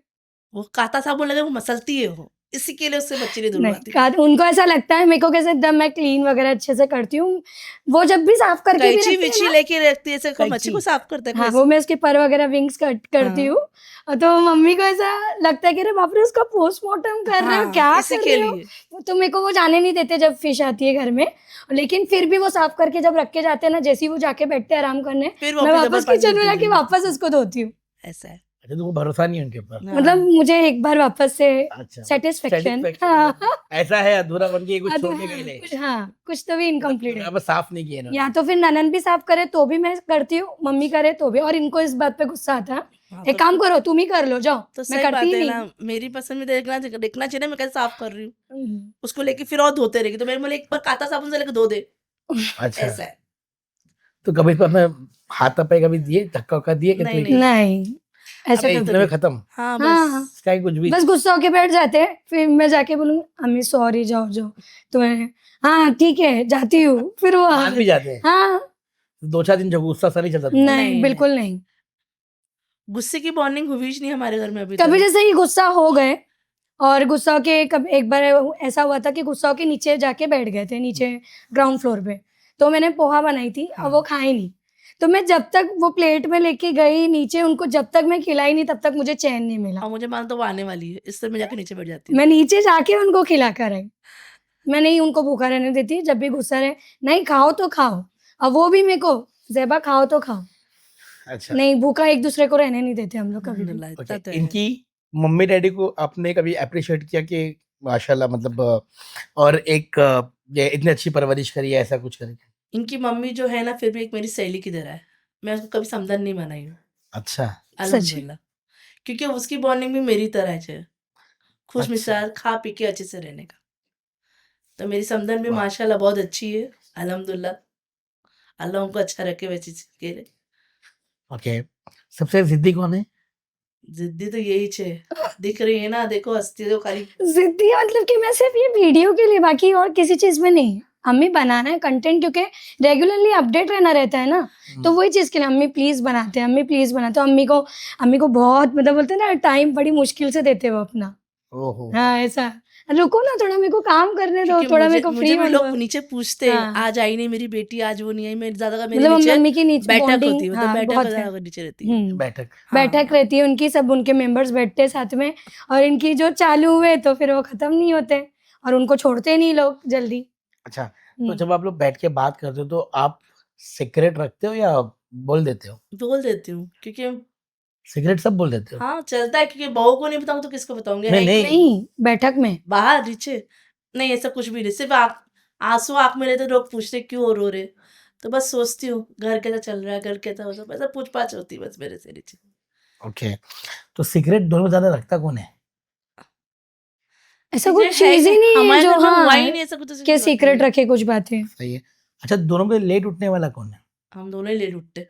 वो काता साबुन लगे वो मसलती है वो, इसी के लिए उससे बच्चे नहीं नहीं धुलवाती। उनको ऐसा लगता है मेरे को कैसे एकदम मैं क्लीन वगैरह अच्छे से करती हूँ। वो जब भी साफ करके भी कैंची रखती है विची ना, लेके रखती है, ऐसे मच्छी कैंची को साफ करता है हाँ कैसे? वो मैं उसके पर वगैरह विंग्स कट करती हाँ। हूँ। तो मम्मी को ऐसा लगता है कि अरे बाप रे उसका पोस्टमार्टम कर रहे हो, हाँ, क्या इसी कर के रहे हो। लिए। तो मेरे को वो जाने नहीं देते जब फिश आती है घर में, लेकिन फिर भी वो साफ करके जब रख के जाते हैं ना, जैसे ही वो जाके बैठते हैं आराम करने, फिर वो मैं अपनी वापस जबर पानी किचन में धुल जाके देंगे। वापस उसको धोती हूँ। ऐसा है। अच्छा तुमको भरोसा नहीं है उनके ऊपर हाँ। मतलब मुझे एक बार वापस से अच्छा सेटिस्फेक्शन, satisfaction, ऐसा है अधूरा बन के कुछ छोड़ के गए ले कुछ हाँ कुछ तो भी इनकम्प्लीट है। अब साफ नहीं किए इन्होंने या तो फिर ननन भी साफ करे तो भी मैं करती हूँ, मम्मी करे तो भी, और इनको इस बात पे गुस्सा आता है। हाँ, एक काम करो तुम ही कर लो जाओ, तो मैं सही करती बात ही है नहीं। ना, मेरी पसंद में देखना देखना चाहिए ना मैं कैसे साफ कर रही हूँ। हम्म। उसको लेके फिर और धोते रहेगी, तो मेरे बोले एक बार काता साबुन से लेके धो दे। अच्छा ऐसा है। तो कभी तो अपने हाथ पे कभी दिए धक्का वक्का दिए कि नहीं, तू नहीं ऐसा अरे कभी इतने में खत्म हाँ हाँ बस। इसका ही कुछ भी बस गुस्सा होके बैठ जाते हैं, फिर मैं जाके बोलूंगी अम्मी सॉरी जाओ जाओ, तो मैं हाँ ठीक है जाती हूँ, फिर वो मान भी जाते हैं हाँ दो चार दिन जब गुस्सा सा नहीं चलता तुम्हारा। नहीं नहीं, बिल्कुल नहीं। गुस्से की बॉन्डिंग हुई ही नहीं हमारे घर में अभी कभी तक। जैसे ही गुस्सा हो गए, और गुस्सा होके कब एक बार ऐसा हुआ था कि गुस्सा होके नीचे जाके बैठ गए थे, नीचे ग्राउंड फ्लोर पे, तो मैंने पोहा बनाई थी और वो खाई नहीं, तो मैं जब तक वो प्लेट में लेके गई नीचे उनको, जब तक मैं खिलाई नहीं तब तक मुझे चैन नहीं मिला। और मुझे मान तो वो आने वाली है, इससे मैं जाके नीचे बैठ जाती हूँ। मैं नीचे जाके उनको खिला कर आई, मैं नहीं उनको भूखा रहने देती, जब भी गुस्सा रहे नहीं खाओ तो खाओ, अब वो भी मेरे को ज़ेबा खाओ तो खाओ, अच्छा नहीं भूखा एक दूसरे को रहने नहीं देते हम लोग कभी भी। अल्हम्दुलिल्लाह, इतना ओके तो है। इनकी मम्मी डैडी को आपने कभी अप्रिशिएट किया कि माशाल्लाह मतलब और एक ये इतनी अच्छी परवरिश करी है ऐसा कुछ करी इनकी मम्मी जो है ना फिर भी एक मेरी सहेली की तरह है, मैं उसको कभी समझन नहीं बनाई हूँ। अच्छा अल्हम्दुलिल्लाह, क्योंकि उसकी बॉन्डिंग भी मेरी तरह है, खुश अच्छा मिजाज खा पी के अच्छे से रहने का। तो मेरी समधन भी वाह माशाल्लाह बहुत अच्छी है, अल्हम्दुलिल्लाह। अल्लाह उनको अच्छा रखे वैसी चीज के लिए। ओके सबसे जिद्दी कौन है जिद्दी तो यही छे, दिख रही है ना, देखो हंसती है तो खाली। जिद्दी मतलब कि मैं सिर्फ ये वीडियो के लिए, बाकी और किसी चीज में नहीं। अम्मी बनाना है कंटेंट, क्योंकि रेगुलरली अपडेट रहना रहता है ना, तो वही चीज के लिए अम्मी प्लीज बनाते हैं, अम्मी प्लीज बनाते हैं। अम्मी को बहुत मतलब बोलते हैं ना टाइम बड़ी मुश्किल से देते हैं वो अपना। ओहो हाँ ऐसा, रुको ना थोड़ा मेरे को काम करने दो, क्योंकि थोड़ा मेरे मुझे को मुझे फ्री भी होने लोग दो। नीचे पूछते हैं, हाँ आज आई नहीं मेरी बेटी, आज वो नहीं आई, मेरी ज्यादा मेरे मतलब नीचे मम्मी की नीचे बैठक बॉन्डिंग होती है, मतलब हाँ बैठक बहुत है। ज्यादा नीचे रहती है। बैठक हाँ बैठक रहती है उनकी, सब उनके मेंबर्स बैठते हैं साथ में, और इनकी जो चालू हुए तो फिर वो खत्म नहीं होते, और उनको छोड़ते नहीं लोग जल्दी। अच्छा तो जब आप लोग बैठ के बात करते हो तो आप सीक्रेट रखते हो या बोल देते हो बोल देती हूँ, क्योंकि सीक्रेट सब बोल देते हो हाँ चलता है, क्योंकि बहू को नहीं बताऊँ तो किसको बताऊंगे, नहीं है कि नहीं नहीं बैठक में बाहर नीचे नहीं, ऐसा कुछ भी नहीं, सिर्फ आंसू आंख में रहते लोग पूछते क्यों रो रहे, तो बस सोचती हूँ घर कैसा चल रहा है, घर कैसा हो, सब ऐसा पूछ पाछ होती है बस मेरे से नीचे। ओके, तो सिगरेट दोनों में ज्यादा रखता कौन है? ऐसा कुछ सीक्रेट है चीज ही नहीं है हमारे जो घर में हुआ ही हाँ नहीं ऐसा कुछ के सीक्रेट रखे कुछ बातें। सही है। अच्छा, दोनों में लेट उठने वाला कौन है? हम दोनों ही लेट उठते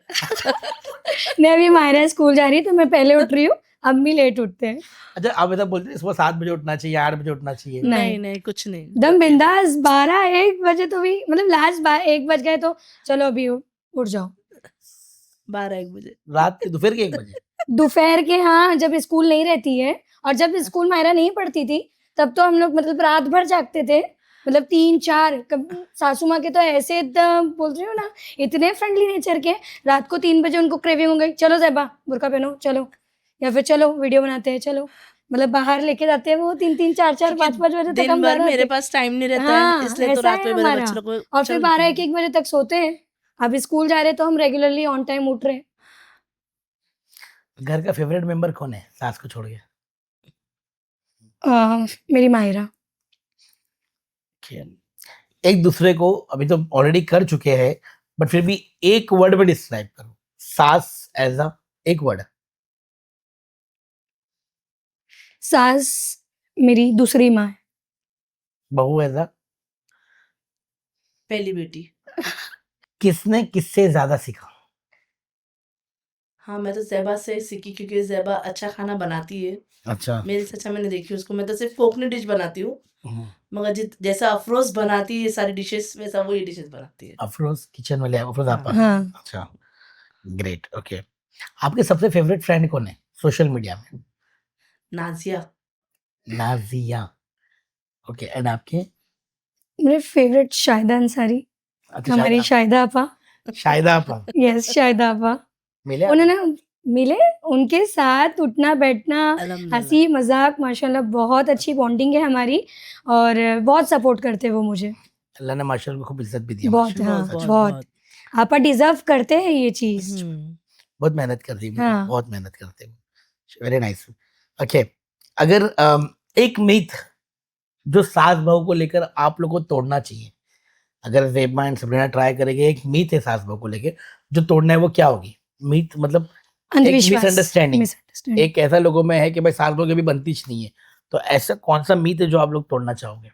मैं अभी मायरा स्कूल जा रही है तो मैं पहले उठ रही हूँ, अब भी लेट उठते हैं। अच्छा, आप ऐसा बोलते हैं सुबह 7 बजे उठना चाहिए, 8 बजे उठना चाहिए? नहीं। नहीं नहीं कुछ नहीं दम बिंदास 12-1 बजे तो भी मतलब लास्ट 1 बज गए तो चलो अभी उठ जाओ। 12-1 बजे रात के दोपहर के 1 बजे? दोपहर के हाँ, जब स्कूल नहीं रहती है और जब स्कूल मायरा नहीं पढ़ती थी तब तो हम लोग मतलब रात भर जागते थे, मतलब 3-4 सासू माँ के तो ऐसे एकदम बोल रही हूँ ना, इतने फ्रेंडली नेचर के। रात को 3 बजे उनको क्रेविंग हो गई, चलो ज़ैबा बुर्का पहनो चलो, या फिर चलो वीडियो बनाते हैं चलो, मतलब बाहर लेके जाते हैं वो 3-3 4-4 क्योंकि 5-5 बजे तक दिन हम भर घर मेरे आते। पास टाइम नहीं रहता है हाँ, इसलिए तो ऐसा रात है में मेरे हमारा। बच्चे लोग को और फिर चलती 12-1 बजे तक सोते हैं। अब स्कूल जा रहे हैं तो हम रेगुलरली ऑन टाइम उठ रहे हैं। घर का फेवरेट मेंबर कौन है सास को छोड़ के? मेरी मायरा। एक दूसरे को अभी तो ऑलरेडी कर चुके हैं, बट फिर भी एक वर्ड में डिस्क्राइब करो सास एज अ, एक वर्ड। सास मेरी दूसरी माँ है। बहू एज अ, पहली बेटी। किसने किससे ज्यादा सीखा? हाँ मैं तो ज़ैबा से सीखी क्योंकि ज़ैबा अच्छा खाना बनाती है। अच्छा। मेरे से अच्छा मैंने देखी उसको, मैं तो सिर्फ फोकनी डिश बनाती हूँ हम्म, मगर जैसा अफरोज बनाती है सारी डिशेस वैसा वो ये डिशेस बनाती है। अफरोज किचन वाले अफरोज हाँ। आपा? हाँ, अच्छा, ग्रेट, ओके। आपके सबसे फेवरेट फ्रेंड कौन है सोशल मीडिया में? नाजिया। नाजिया। ओके, एंड आपके? मेरे फेवरेट शाहिदा अंसारी, अच्छा, हमारी शाहिदा आपा। शाहिदा आपा यस, शाहिदा आपा। मिले आप? उन्होंने मिले, उनके साथ उठना बैठना, अल्हम्दुलिल्लाह। हंसी मजाक, माशाल्लाह बहुत अच्छी बॉन्डिंग है हमारी और बहुत सपोर्ट करते हैं वो मुझे। अल्लाह ने माशाल्लाह को खूब इज्जत भी दिया बहुत माशाल्लाह, हाँ, सच में। बहुत। आपा डिजर्व करते हैं ये चीज। बहुत मेहनत करती है, हाँ। बहुत मेहनत करते हैं, वेरी नाइस। ओके, अगर एक मिथ जो सास बहू को लेकर आप लोग को तोड़ना चाहिए, अगर ज़ेबा एंड सबरीना ट्राई करेंगे, एक मिथ है सास बहू को लेके जो तोड़ना है, वो क्या होगी? मिथ मतलब एक अंधविश्वास, मिसअंडरस्टैंडिंग, मिसअंडरस्टैंडिंग। एक ऐसा लोगों में है कि भाई सास बहू कभी बनती ही नहीं है, तो ऐसा कौन सा मिथ है जो आप लोग तोड़ना चाहोगे?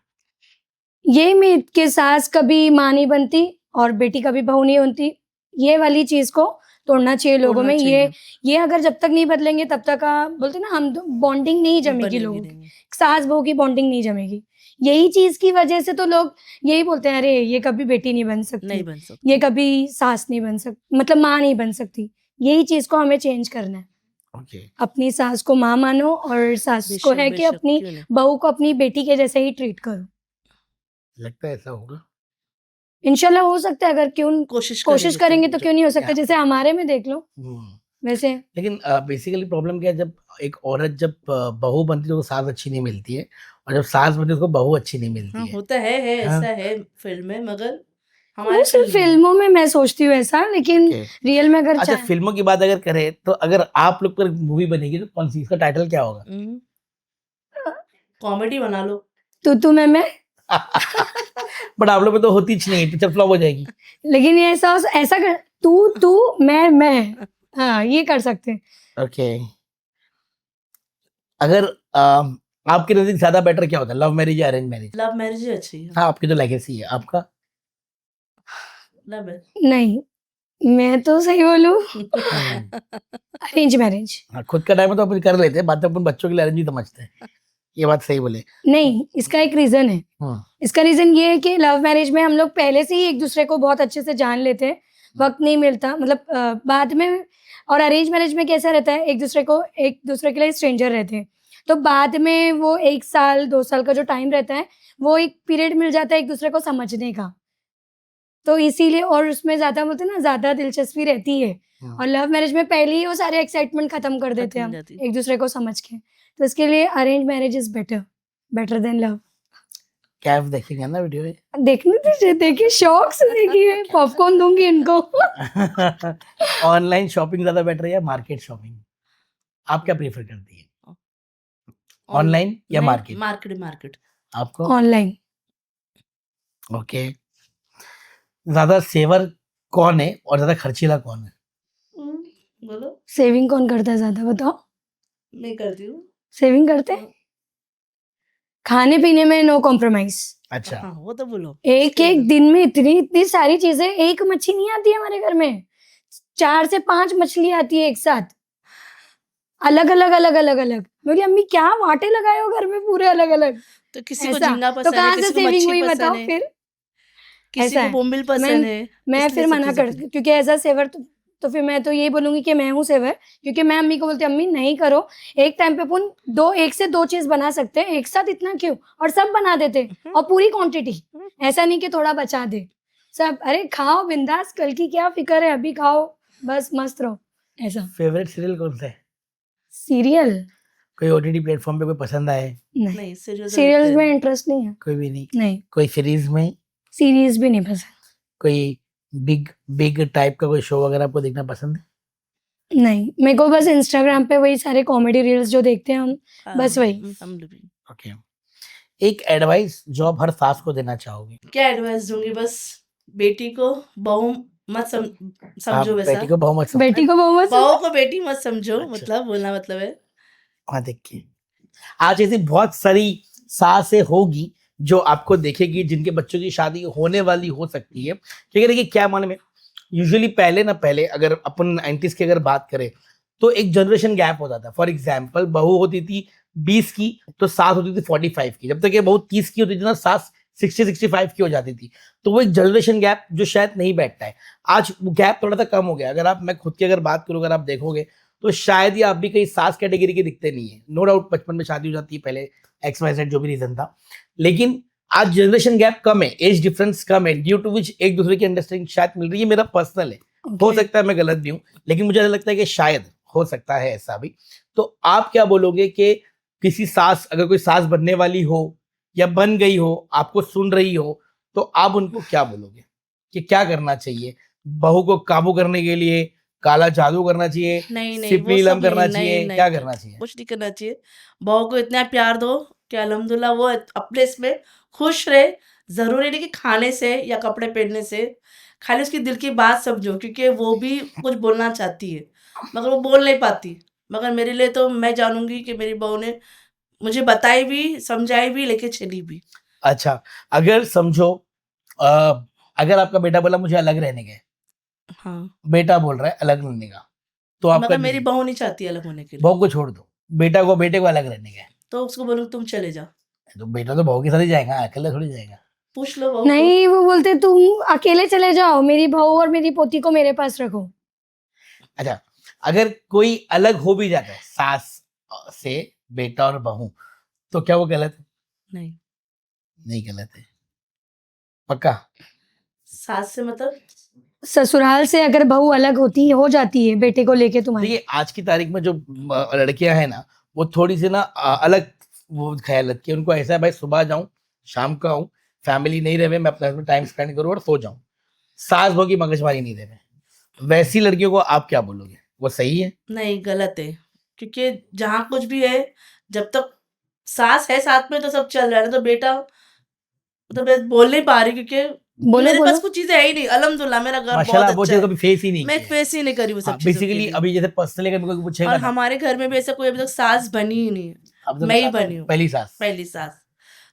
ये मिथ के सास कभी माँ नहीं बनती और बेटी कभी बहू नहीं बनती, ये वाली चीज को तोड़ना चाहिए लोगों में। ये अगर जब तक नहीं बदलेंगे तब तक बोलते ना हम बॉन्डिंग नहीं जमेगी लोगों की, सास बहू की बॉन्डिंग नहीं जमेगी। यही चीज की वजह से तो लोग यही बोलते हैं, अरे ये कभी बेटी नहीं बन सकती, नहीं बन सकती। ये कभी सास नहीं बन सकती, मतलब माँ नहीं बन सकती। यही चीज को हमें चेंज करना है। ओके, अपनी सास को माँ मानो और सास को बेशक है कि बेशक अपनी क्यों नहीं। बहू को अपनी बेटी के जैसे ही ट्रीट करो। लगता है ऐसा होगा? इंशाल्लाह हो सकता है, अगर क्यों कोशिश करेंगे तो क्यों नहीं हो सकता। या- जैसे हमारे में देख लो हम्म। वैसे। लेकिन बेसिकली प्रॉब्लम क्या है, जब एक औरत जब बहू बनती है तो उसको सास अच्छी नहीं मिलती है, और जब सास बनती है उसको बहू अच्छी नहीं हाँ मिलती है। होता है हाँ। ऐसा है फिल्म में मगर वो हमारे सिर्फ फिल्म में फिल्मों में मैं सोचती हूँ ऐसा, लेकिन Okay. रियल में अगर अच्छा, चाहे फिल्मों की बात अगर करें तो अगर आप लोग पर मूवी बनेगी तो कौन सी, इसका टाइटल क्या होगा? कॉमेडी बना लो। तू मैं, बट आप लोग में तो होती ही नहीं है, पिक्चर फ्लॉप हो जाएगी। लेकिन ये ऐसा कर, तू मैं, हाँ ये कर सकते हैं। ओके, अगर आपके नजदीक ज्यादा बेटर क्या होता है, लव मैरिज या अरेंज मैरिज? लव मैरिज ही अच्छी है। हाँ, आपकी तो लेगेसी है, आपका? लव है। नहीं, मैं तो सही बोलूँ, अरेंज मैरिज। हाँ, खुद का टाइम है तो अपन कर लेते हैं, बात तो अपन बच्चों के लिए अरेंज ही समझते हैं, ये बात सही बोले। नहीं, इसका एक रीजन है। इसका रीजन ये है कि लव मैरिज में हम लोग पहले से ही एक दूसरे को बहुत अच्छे से जान लेते हैं, वक्त नहीं मिलता, मतलब बाद में। और अरेंज मैरिज में कैसा रहता है, एक दूसरे के लिए स्ट्रेंजर रहते हैं, तो बाद में वो 1 साल 2 साल का जो टाइम रहता है, वो एक पीरियड मिल जाता है एक दूसरे को समझने का। तो इसीलिए, और उसमें ज्यादा बोलते हैं ना, ज्यादा दिलचस्पी रहती है। और लव मैरिज में पहले ही वो सारे एक्साइटमेंट खत्म कर देते हैं हम एक दूसरे को समझ के। तो इसके लिए arrange marriage is better than love. Kaif देखेंगे ना वीडियो में? देखने दीजिए, देखिए, शौक से देखिए, पॉपकॉर्न दूंगी इनको। ऑनलाइन शॉपिंग ज्यादा बेटर है या मार्केट शॉपिंग? आप क्या प्रेफर करती है, ऑनलाइन या मार्केट? मार्केट। आपको? ऑनलाइन। ओके, ज्यादा सेवर कौन है और ज्यादा खर्चीला कौन है? बोलो। सेविंग कौन करता है ज्यादा बताओ? मैं करती हूँ। सेविंग करते हैं। खाने पीने में नो कॉम्प्रोमाइज। अच्छा, हाँ वो तो बोलो। एक उसके एक बाद- दिन में इतनी इतनी सारी चीजें, एक मच्छी नहीं आती है हमारे घर में, 4 से 5 मछली आती है एक साथ, अलग अलग अलग अलग अलग। बोली अम्मी क्या वाटे लगाए हो घर में पूरे अलग अलग, तो किसी को ऐसा। झींगा तो पसंद है, कहाँ से किसी को सेविंग मच्छी हुई पसंद बताओ है, फिर? किसी ऐसा को है। बोम्बिल मैं पसंद है, मैं इसलिए फिर सब मना चीजें कर, करी। क्योंकि एज अ सेवर तो फिर मैं तो यही बोलूंगी कि मैं हूँ सेवर, क्योंकि मैं अम्मी को बोलती अम्मी नहीं करो, एक टाइम पे अपन एक से दो चीज बना सकते हैं, एक साथ इतना क्यों, और सब बना देते और पूरी क्वांटिटी, ऐसा नहीं कि थोड़ा बचा दे सब। अरे खाओ बिंदास, कल की क्या फिक्र है, अभी खाओ बस मस्त रहो, ऐसा। फेवरेट सीरियल कौन सा है? सीरियल कोई ओटीटी प्लेटफॉर्म पे कोई पसंद आए? नहीं, नहीं सीरियल सीरियल्स में इंटरेस्ट नहीं है। कोई भी नहीं? नहीं, कोई सीरीज में? सीरीज भी नहीं पसंद। कोई बिग बिग टाइप का कोई शो वगैरह आपको देखना पसंद है? नहीं, मेरे को बस इंस्टाग्राम पे वही सारे कॉमेडी रील्स जो देखते हैं हम, बस वही। हम लोग भी। ओके, एक एडवाइस जो आप हर सास को देना चाहोगे? क्या एडवाइस दूंगी, बस बेटी को बहू मत आप समझो वैसा। बेटी को बहु मत समझो। बेटी को बहुत बहू को बेटी मत समझो, अच्छा। मतलब बोलना मतलब है। हाँ देखिए, आज ऐसी बहुत सारी सासें होगी जो आपको देखेगी जिनके बच्चों की शादी होने वाली हो सकती है। क्योंकि देखिए क्या माने में, यूजुअली पहले अगर अपन 90s की अगर बात करें तो एक जनरेशन गैप होता था। फॉर एग्जाम्पल बहू होती थी 20 की तो सास होती थी 45 की, जब तक ये बहू 30 की होती थी ना सास 60-65 की हो जाती थी। तो वो एक जनरेशन गैप जो शायद नहीं बैठता है। आज वो गैप थोड़ा सा कम हो गया। अगर आप, मैं खुद की अगर बात करूँ, अगर आप देखोगे तो शायद ही आप भी कहीं सास कैटेगरी के दिखते नहीं है। नो डाउट बचपन में शादी हो जाती है, पहले XYZ जो भी रीजन था, लेकिन आज जनरेशन गैप कम है, एज डिफरेंस कम है, ड्यू टू विच एक दूसरे की अंडरस्टैंडिंग शायद मिल रही है। मेरा पर्सनल है, हो सकता है मैं गलत भी हूँ, लेकिन मुझे ऐसा लगता है कि शायद हो सकता है ऐसा भी। तो आप क्या बोलोगे कि किसी सास, अगर कोई सास बनने वाली हो या बन गई हो, आपको सुन रही हो, तो आप उनको क्या बोलोगे कि क्या करना चाहिए? बहू को काबू करने के लिए काला जादू करना चाहिए, नहीं नहीं सिर्फ वो नीलम सब करना नहीं, चाहिए, नहीं क्या नहीं करना चाहिए? कुछ नहीं करना चाहिए। बहू को इतना प्यार दो कि अल्हम्दुलिल्लाह वो अपने इसमें खुश रहे। जरूरी नहीं कि खाने से या कपड़े पहनने से, खाली उसकी दिल की बात समझो, क्योंकि वो भी कुछ बोलना चाहती है मगर वो बोल नहीं पाती। मगर मेरे लिए तो मैं जानूंगी कि मेरी बहू ने मुझे बताई भी, समझाई भी, लेके चली भी। अच्छा, अगर समझो अगर आपका बेटा बोला मुझे अलग रहने के, हाँ बेटा बोल रहा है अलग रहने का, तो आपका मगर मेरी बहू नहीं चाहती अलग होने के लिए, बहू को छोड़ दो, बेटे को अलग रहने का है, तो उसको बोलूँ तुम चले जाओ। तो बेटा तो बहू के साथ ही जाएगा, अकेले थोड़ी जाएगा। पूछ लो बहू को। नहीं, वो बोलते तुम अकेले चले जाओ, मेरी बहू और मेरी पोती को मेरे पास रखो। अच्छा, अगर कोई अलग हो भी जाता है सास से, बेटा और बहू, तो क्या वो गलत है? नहीं, नहीं गलत है, पक्का? सास से मतलब ससुराल से अगर बहू अलग हो जाती है बेटे को लेके तुम्हारे, देखिए आज की तारीख में जो लड़कियां हैं ना, वो थोड़ी सी ना अलग वो ख्याल रखती है। उनको ऐसा है भाई सुबह जाऊं शाम को आऊं, फैमिली नहीं रहे, मैं अपना टाइम स्पेंड करूं और सो जाऊं, सास बहू की मगजमारी नहीं रहे। वैसी लड़कियों को आप क्या बोलोगे, वो सही है? नहीं, गलत है। क्योंकि जहाँ कुछ भी है, जब तक सास है साथ में तो सब चल रहा है ना। तो बेटा, तो मैं बोल नहीं पा रही क्योंकि बोलो मेरे बोलो। पास कुछ चीजें है ही नहीं। अल्हम्दुलिल्लाह मेरा घर माशाल्लाह, बहुत वो अच्छा चीज है, कभी फेस ही नहीं मैं किया है। फेस ही नहीं करी वो हाँ, सब चीजों के बेसिकली लिए। अभी जैसे पर्सनली अगर कोई पूछेगा और ना, हमारे घर में भी ऐसा कोई अभी तक सास बनी ही नहीं है, अब तो मैं ही बनी हूँ पहली सास। पहली सास।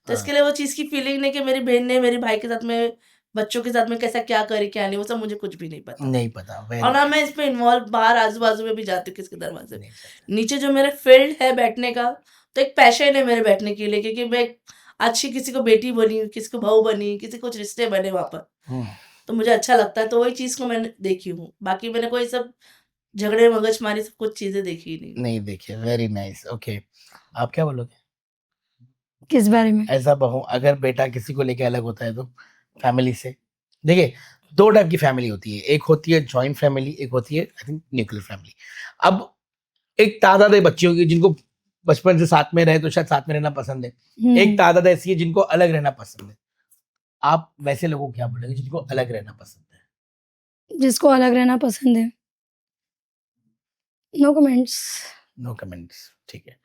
तो हाँ। इसके लिए वो चीज की फीलिंग नहीं कि मेरी बहन ने मेरे भाई के साथ में, बच्चों के साथ में कैसा क्या करी क्या नहीं, वो सब मुझे कुछ भी नहीं पता। नहीं पता, और ना मैं इसमें इन्वॉल्व बाहर आजू बाजू में भी जाती हूँ किसके दरवाजे नहीं पता। नीचे। जो मेरे फील्ड है बैठने का, तो एक पैशन है मेरे बैठने के लिए, क्योंकि मैं अच्छी किसी को बेटी बनी, किसी को बहू बनी, किसी को कुछ रिश्ते बने वहां पर, तो मुझे अच्छा लगता है। तो वही चीज को मैंने देखी हूँ, बाकी मैंने कोई सब झगड़े मगजमारी सब कुछ चीजें देखी ही नहीं। नहीं देखिए, वेरी नाइस। ओके, आप क्या बोलोगे? किस बारे में? ऐसा बहू अगर बेटा किसी को लेके अलग होता है तो फैमिली से, देखिए दो टाइप की फैमिली होती है, एक होती है जॉइंट फैमिली, एक होती है आई थिंक न्यूक्लियर फैमिली। अब एक तादाद है बच्चियों की जिनको बचपन से साथ में रहे तो शायद साथ में रहना पसंद है, एक तादाद ऐसी है जिनको अलग रहना पसंद है। आप वैसे लोगों को क्या बोलेंगे जिनको अलग रहना पसंद है? जिसको अलग रहना पसंद है, नो कमेंट्स। नो कमेंट्स, ठीक है।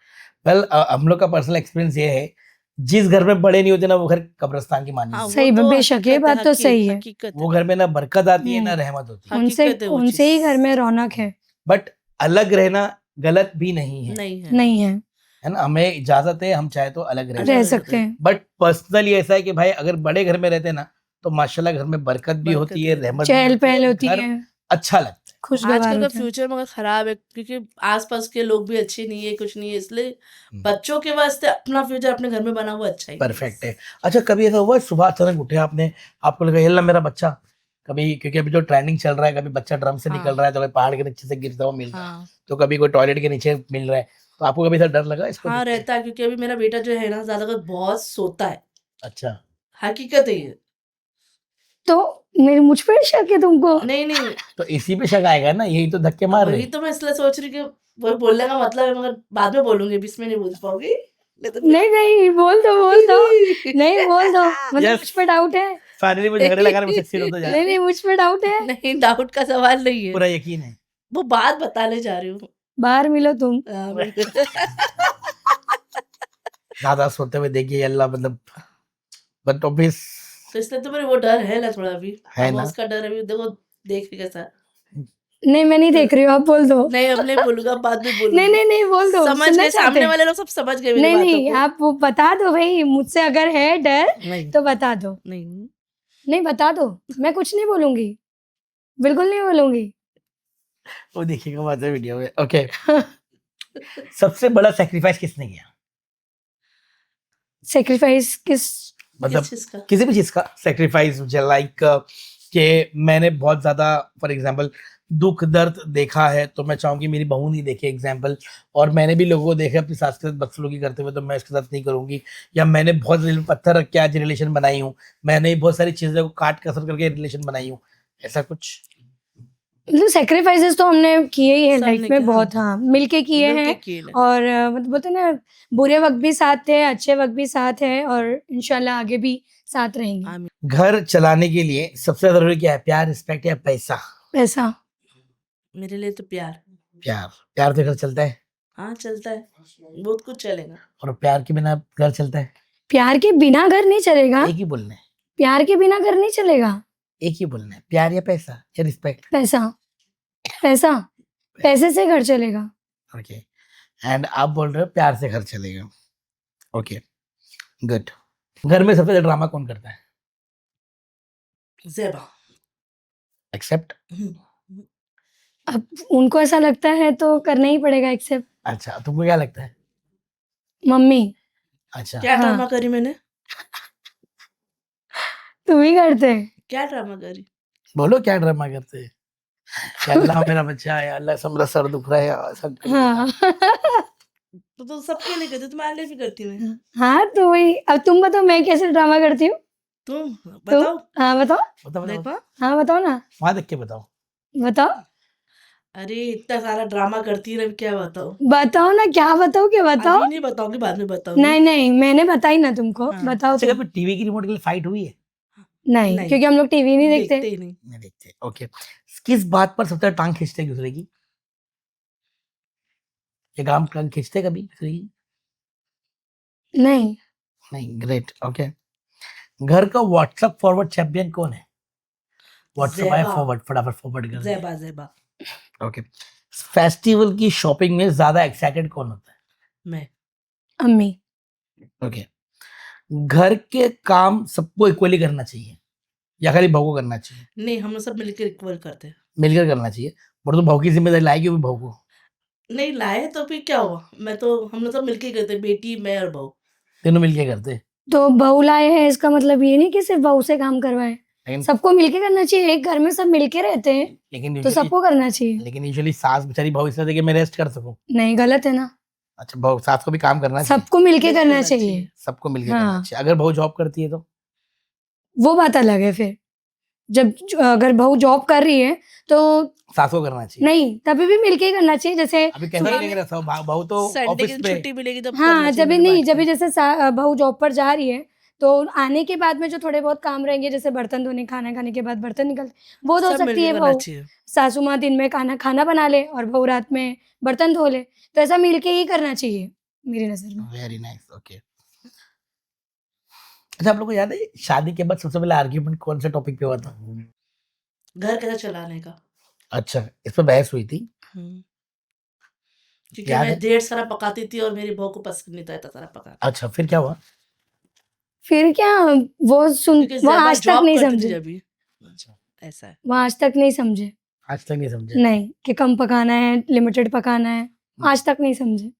वेल हम लोग का पर्सनल एक्सपीरियंस ये है, जिस घर में बड़े नहीं होते ना वो घर कब्रिस्तान की मानी हाँ, जाती वो सही तो बेशक ये हकीकत है, बात तो सही है। हकीकत है। वो है। घर में ना बरकत आती है ना रहमत होती है। उनसे हकीकत है वो उनसे ही चीज़। घर में रौनक है। बट अलग रहना गलत भी नहीं है, नहीं है नहीं है, है ना? हमें इजाजत है, हम चाहे तो अलग रह अलग सकते रह हैं। सकते हैं। बट पर्सनली ऐसा है कि भाई अगर बड़े घर में रहते हैं ना तो माशाल्लाह घर में बरकत भी बरकत होती भी है, होती है। रहमत भी चहल होती पहल है, होती घर है, अच्छा लगता है। खुशगवार आजकल का होता है। फ्यूचर मगर खराब है क्योंकि आसपास के लोग भी अच्छे नहीं है, कुछ नहीं है, इसलिए हम्म। बच्चों के वास्ते अपना फ्यूचर अपने घर में बना हुआ अच्छा ही नहीं परफेक्ट है। अच्छा, कभी ऐसा हुआ है, सुबह अचानक उठे आपने, आपको लगा ये ला मेरा बच्चा, कभी क्योंकि अभी जो ट्रेंडिंग चल रहा है, कभी बच्चा ड्रम से हाँ। निकल रहा है, तो कभी पहाड़ के नीचे से गिरता हुआ मिल रहा है, हाँ तो कभी कोई टॉयलेट के नीचे मिल रहा है, तो आपको कभी ऐसा डर लगा इसको हाँ देख के? रहता है क्योंकि अभी मेरा बेटा जो है ना ज्यादातर बहुत सोता है, अच्छा, हकीकत है ये। तो मेरे मुझ पर शक है तुमको? नहीं नहीं तो इसी पे शक आएगा ना, यही तो धक्के मार रहे वही हैं। तो मैं इसलिए सोच रही कि वो बोलने का मतलब है, मगर बाद में बोलूंगी, अभी इसमें नहीं बोल पाऊंगी, नहीं तो नहीं नहीं, बोल दो बोल दो, नहीं बोल दो, मतलब Yes. मुझ पे डाउट है, फाइनली वो झगड़े लगाने में सक्सेस होता जा रहा नहीं है, नहीं मुझ पे डाउट है, नहीं डाउट का सवाल नहीं है, पूरा यकीन है। वो बात बताने जा रही हूँ। बाहर मिलो तुम। हाँ, बिल्कुल। ज्यादा सोते हुए देखिए अल्लाह, मतलब बट ऑब्वियस तो इसलिए तो मेरे वो डर है ना थोड़ा अभी, है अब ना। उसका डर अभी देखो, देख रही कैसा। नहीं मैं नहीं देख रही हूँ, आप बोल दो। नहीं अब नहीं बोलूंगा, बाद में बोलूंगी। नहीं नहीं नहीं, बोल दो, समझ सुनना गए, चाहते सामने हैं। वाले लोग सब समझ गए मेरी नहीं बातों नहीं, को। आप वो बता दो भाई, मुझसे अगर है डर नहीं तो बता दो। नहीं नहीं बता दो, मैं कुछ नहीं बोलूंगी, बिल्कुल नहीं बोलूंगी। वो देखिएगा बाद में वीडियो में। ओके, सबसे बड़ा सेक्रीफाइस किसने किया? सेक्रीफाइस किस? मतलब किस चीज का? किसी भी चीज का सेक्रीफाइस, लाइक कि मैंने बहुत ज्यादा फॉर एग्जांपल दुख दर्द देखा है, तो मैं चाहूंगी मेरी बहू नहीं देखे एग्जांपल, और मैंने भी लोगों को देखा अपनी सास के साथ बदसलूकी करते हुए, तो मैं उसके साथ नहीं करूंगी। या मैंने बहुत दिल में पत्थर रख के आज रिलेशन बनाई हूँ, मैंने बहुत सारी चीजों को काट कसर करके रिलेशन बनाई हूँ, ऐसा कुछ? मतलब सेक्रीफाइसेस तो हमने किए ही है सबने लाइफ में किया, बहुत, हाँ मिलके किए मिलके हैं। किए ना। और मतलब बोलते हैं ना, बुरे वक्त भी साथ थे, अच्छे वक्त भी साथ है, और इंशाल्लाह आगे भी साथ रहेंगे। आमीन। घर चलाने के लिए सबसे ज्यादा जरूरी क्या है, प्यार, रिस्पेक्ट या पैसा? पैसा। मेरे लिए तो प्यार। प्यार, प्यार से घर चलता है, हाँ चलता है, बहुत कुछ चलेगा। और प्यार के बिना घर चलता है? प्यार के बिना घर नहीं चलेगा, एक ही बोलना है, प्यार के बिना घर नहीं चलेगा। एक ही बोलना है, प्यार या पैसा या रिस्पेक्ट? पैसा, पैसा, पैसे से घर चलेगा। ओके, एंड आप बोल रहे हो प्यार से घर चलेगा। Okay, good. घर में सबसे ज्यादा ड्रामा कौन करता है? ज़ेबा। एक्सेप्ट? अब उनको ऐसा लगता है तो करना ही पड़ेगा एक्सेप्ट। अच्छा, तुमको क्या लगता है? मम्मी, अच्छा, क्या हाँ। ड्रामा करी मैंने? तुम ही करते हैं। क्या ड्रामा करी? बोलो क्या ड्रामा करते हैं? या अल्लाह मेरा बच्चा है, या अल्लाह से मेरा सर दुख रहा है, या ऐसा कुछ? हाँ तो सबके लिए करती, तुम्हारे लिए भी करती मैं। हाँ तो वही, अब तुम बताओ मैं कैसे ड्रामा करती हूँ। तुम तुम, बताओ, हाँ बताओ, बताओ बताओ, देखो। हाँ बताओ ना, वहां देख के बताओ। बताओ अरे इतना सारा ड्रामा करती है, क्या बताओ? बताओ ना, क्या बताओ, क्या बताओ। अभी नहीं बताऊंगी, बाद में बताऊंगी। नहीं नहीं, मैंने बताई ना तुमको, हाँ। बताओ अच्छा, तुम। कभी टीवी की रिमोट के लिए फाइट हुई है? नहीं, नहीं। क्योंकि हम लोग टीवी नहीं देखते। ही नहीं। नहीं देखते। ओके, किस बात पर सबसे ज्यादा टांग खींचते हैं एक दूसरे की? ये काम टांग खींचते हैं कभी दूसरे की? नहीं, नहीं, ग्रेट। ओके, घर का व्हाट्सएप फॉरवर्ड चैंपियन कौन है? व्हाट्सएप आया ज़ेबा। फॉरवर्ड, फटाफट फॉरवर्ड कर दे। ज़ेबा ज़ेबा। ओके, फेस्टिवल की शॉपिंग में ज्यादा एक्साइटेड कौन होता है? मैं। अम्मी। ओके, घर के काम सबको इक्वली करना चाहिए या खाली बहू को करना चाहिए? नहीं, हम लोग सब मिलकर इक्वल करते हैं। मिलकर करना चाहिए, पर तो बहू की जिम्मेदारी लाएगी भी बहू को। नहीं लाए तो फिर क्या हुआ, मैं तो हम लोग सब मिलके ही करते हैं, बेटी मैं और बहू। तीनों मिलके करते हैं। तो बहू लाए हैं इसका मतलब ये नहीं कि सिर्फ बहू से काम करवाए, लेकिन सबको मिलके करना चाहिए। एक घर में सब मिलके रहते हैं लेकिन तो usually- सबको करना चाहिए। लेकिन यूजुअली सास बेचारी बहू इसलिए कि मैं रेस्ट कर सकूं। नहीं, गलत है ना, अच्छा, बहू सास को भी काम करना चाहिए, सबको मिलके मिलके करना करना चाहिए। चाहिए। सबको मिलके हाँ। करना चाहिए। अगर बहू जॉब करती है तो? वो बात अलग है फिर, जब अगर बहू जॉब कर रही है तो सास को करना चाहिए। नहीं, तभी भी मिलके ही करना चाहिए। जैसे अभी कैसा सुबह नहीं रहा बहू तो संडे के ऑफिस दिन पे। छुट्टी मिलेगी तब हाँ, करना चाहिए, जब भी मेरी नहीं, बात जब भी है। जैसे बहू जॉब पर जा रही है तो आने के बाद में जो थोड़े बहुत काम रहेंगे, जैसे बर्तन धोने, खाना खाने के बाद बर्तन निकलते, वो धो सब सकती मिलके है करना बहू। चाहिए। सासू माँ दिन में खाना बना ले और बहू रात में बर्तन धो ले, तो ऐसा मिलके ही करना चाहिए मेरी नजर में। Very nice. ओके, अच्छा, आप लोग को याद है शादी के बाद सबसे पहले आर्ग्यूमेंट कौन से टॉपिक पे हुआ था? घर कैसे चलाने का। अच्छा, इस पर बहस हुई थी। क्योंकि याद मैं है? ढेर सारा पकाती थी और मेरी बहू को पसंद नहीं था इतना सारा पकाना। अच्छा, फिर क्या हुआ? फिर क्या, क्योंकि वो ज़ेबा आज तक जॉब नहीं करती थी समझे, जब भी, अच्छा, ऐसा है। वो आज तक नहीं समझे। आज तक नहीं समझे। नहीं, कि कम पकाना है, लिमिटेड पकाना है, आज तक नहीं समझे।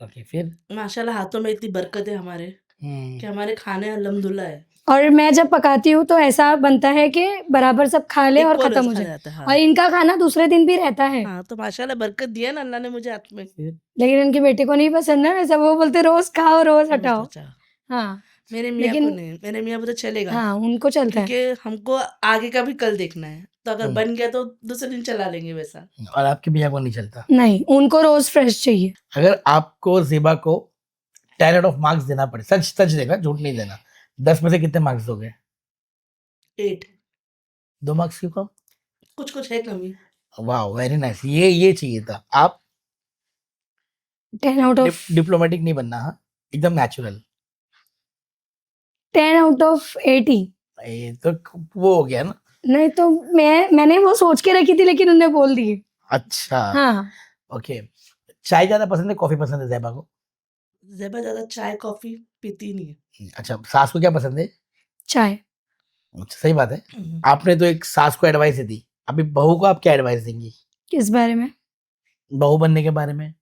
ओके, फिर? माशाल्लाह हाथों में इतनी बरकत है हमारे कि हमारे खाने अल्हम्दुलिल्लाह है। और मैं जब पकाती हूँ तो ऐसा बनता है कि बराबर सब खा ले और इक्वल खत्म हो खा जाए, जाता है, और हाँ। इनका खाना दूसरे दिन भी रहता है। हाँ, तो माशाल्लाह बरकत दिया ना अल्लाह ने मुझे हाथ में। फिर? लेकिन इनकी बेटी को नहीं पसंद ना वैसा, वो बोलते रोज खाओ रोज रोज़ हटाओ। बचा। हाँ, मेरे मियाँ को लेकिन नहीं, मेरे मियाँ को तो चलेगा, हाँ उनको चलता है। क्योंकि हमको आगे का भी कल देखना है। तो अगर हम्म, बन गया तो दूसरे दिन चला लेंगे वैसा। और आपकी भैया को नहीं चलता? नहीं, उनको रोज फ्रेश चाहिए। अगर आपको ज़ेबा को 10 आउट ऑफ मार्क्स देना पड़े, सच सच देना, झूठ नहीं देना, 10 में से कितने मार्क्स दोगे? 8 2 मार्क्स क्यों कम? कुछ है कमी। वाह, वेरी नाइस, ये चाहिए था। आप 10 आउट ऑफ डिप्लोमेटिक नहीं बनना, हाँ, एकदम नेचुरल। 10 out of 80। ये तो वो हो गया ना। नहीं तो मैंने वो सोच के रखी थी लेकिन उन्होंने बोल दी। अच्छा, हाँ, ओके। चाय ज्यादा पसंद है, कॉफी पसंद है ज़ेबा को? ज़ेबा ज़्यादा चाय कॉफ़ी पीती नहीं है। अच्छा, सास को क्या पसंद है? चाय। अच्छा, सही बात है। आपने तो एक सास को एडवाइस दी, अभी बहू को आप क्या एडवाइस देंगी? किस बारे में? बहू बनने के बारे में,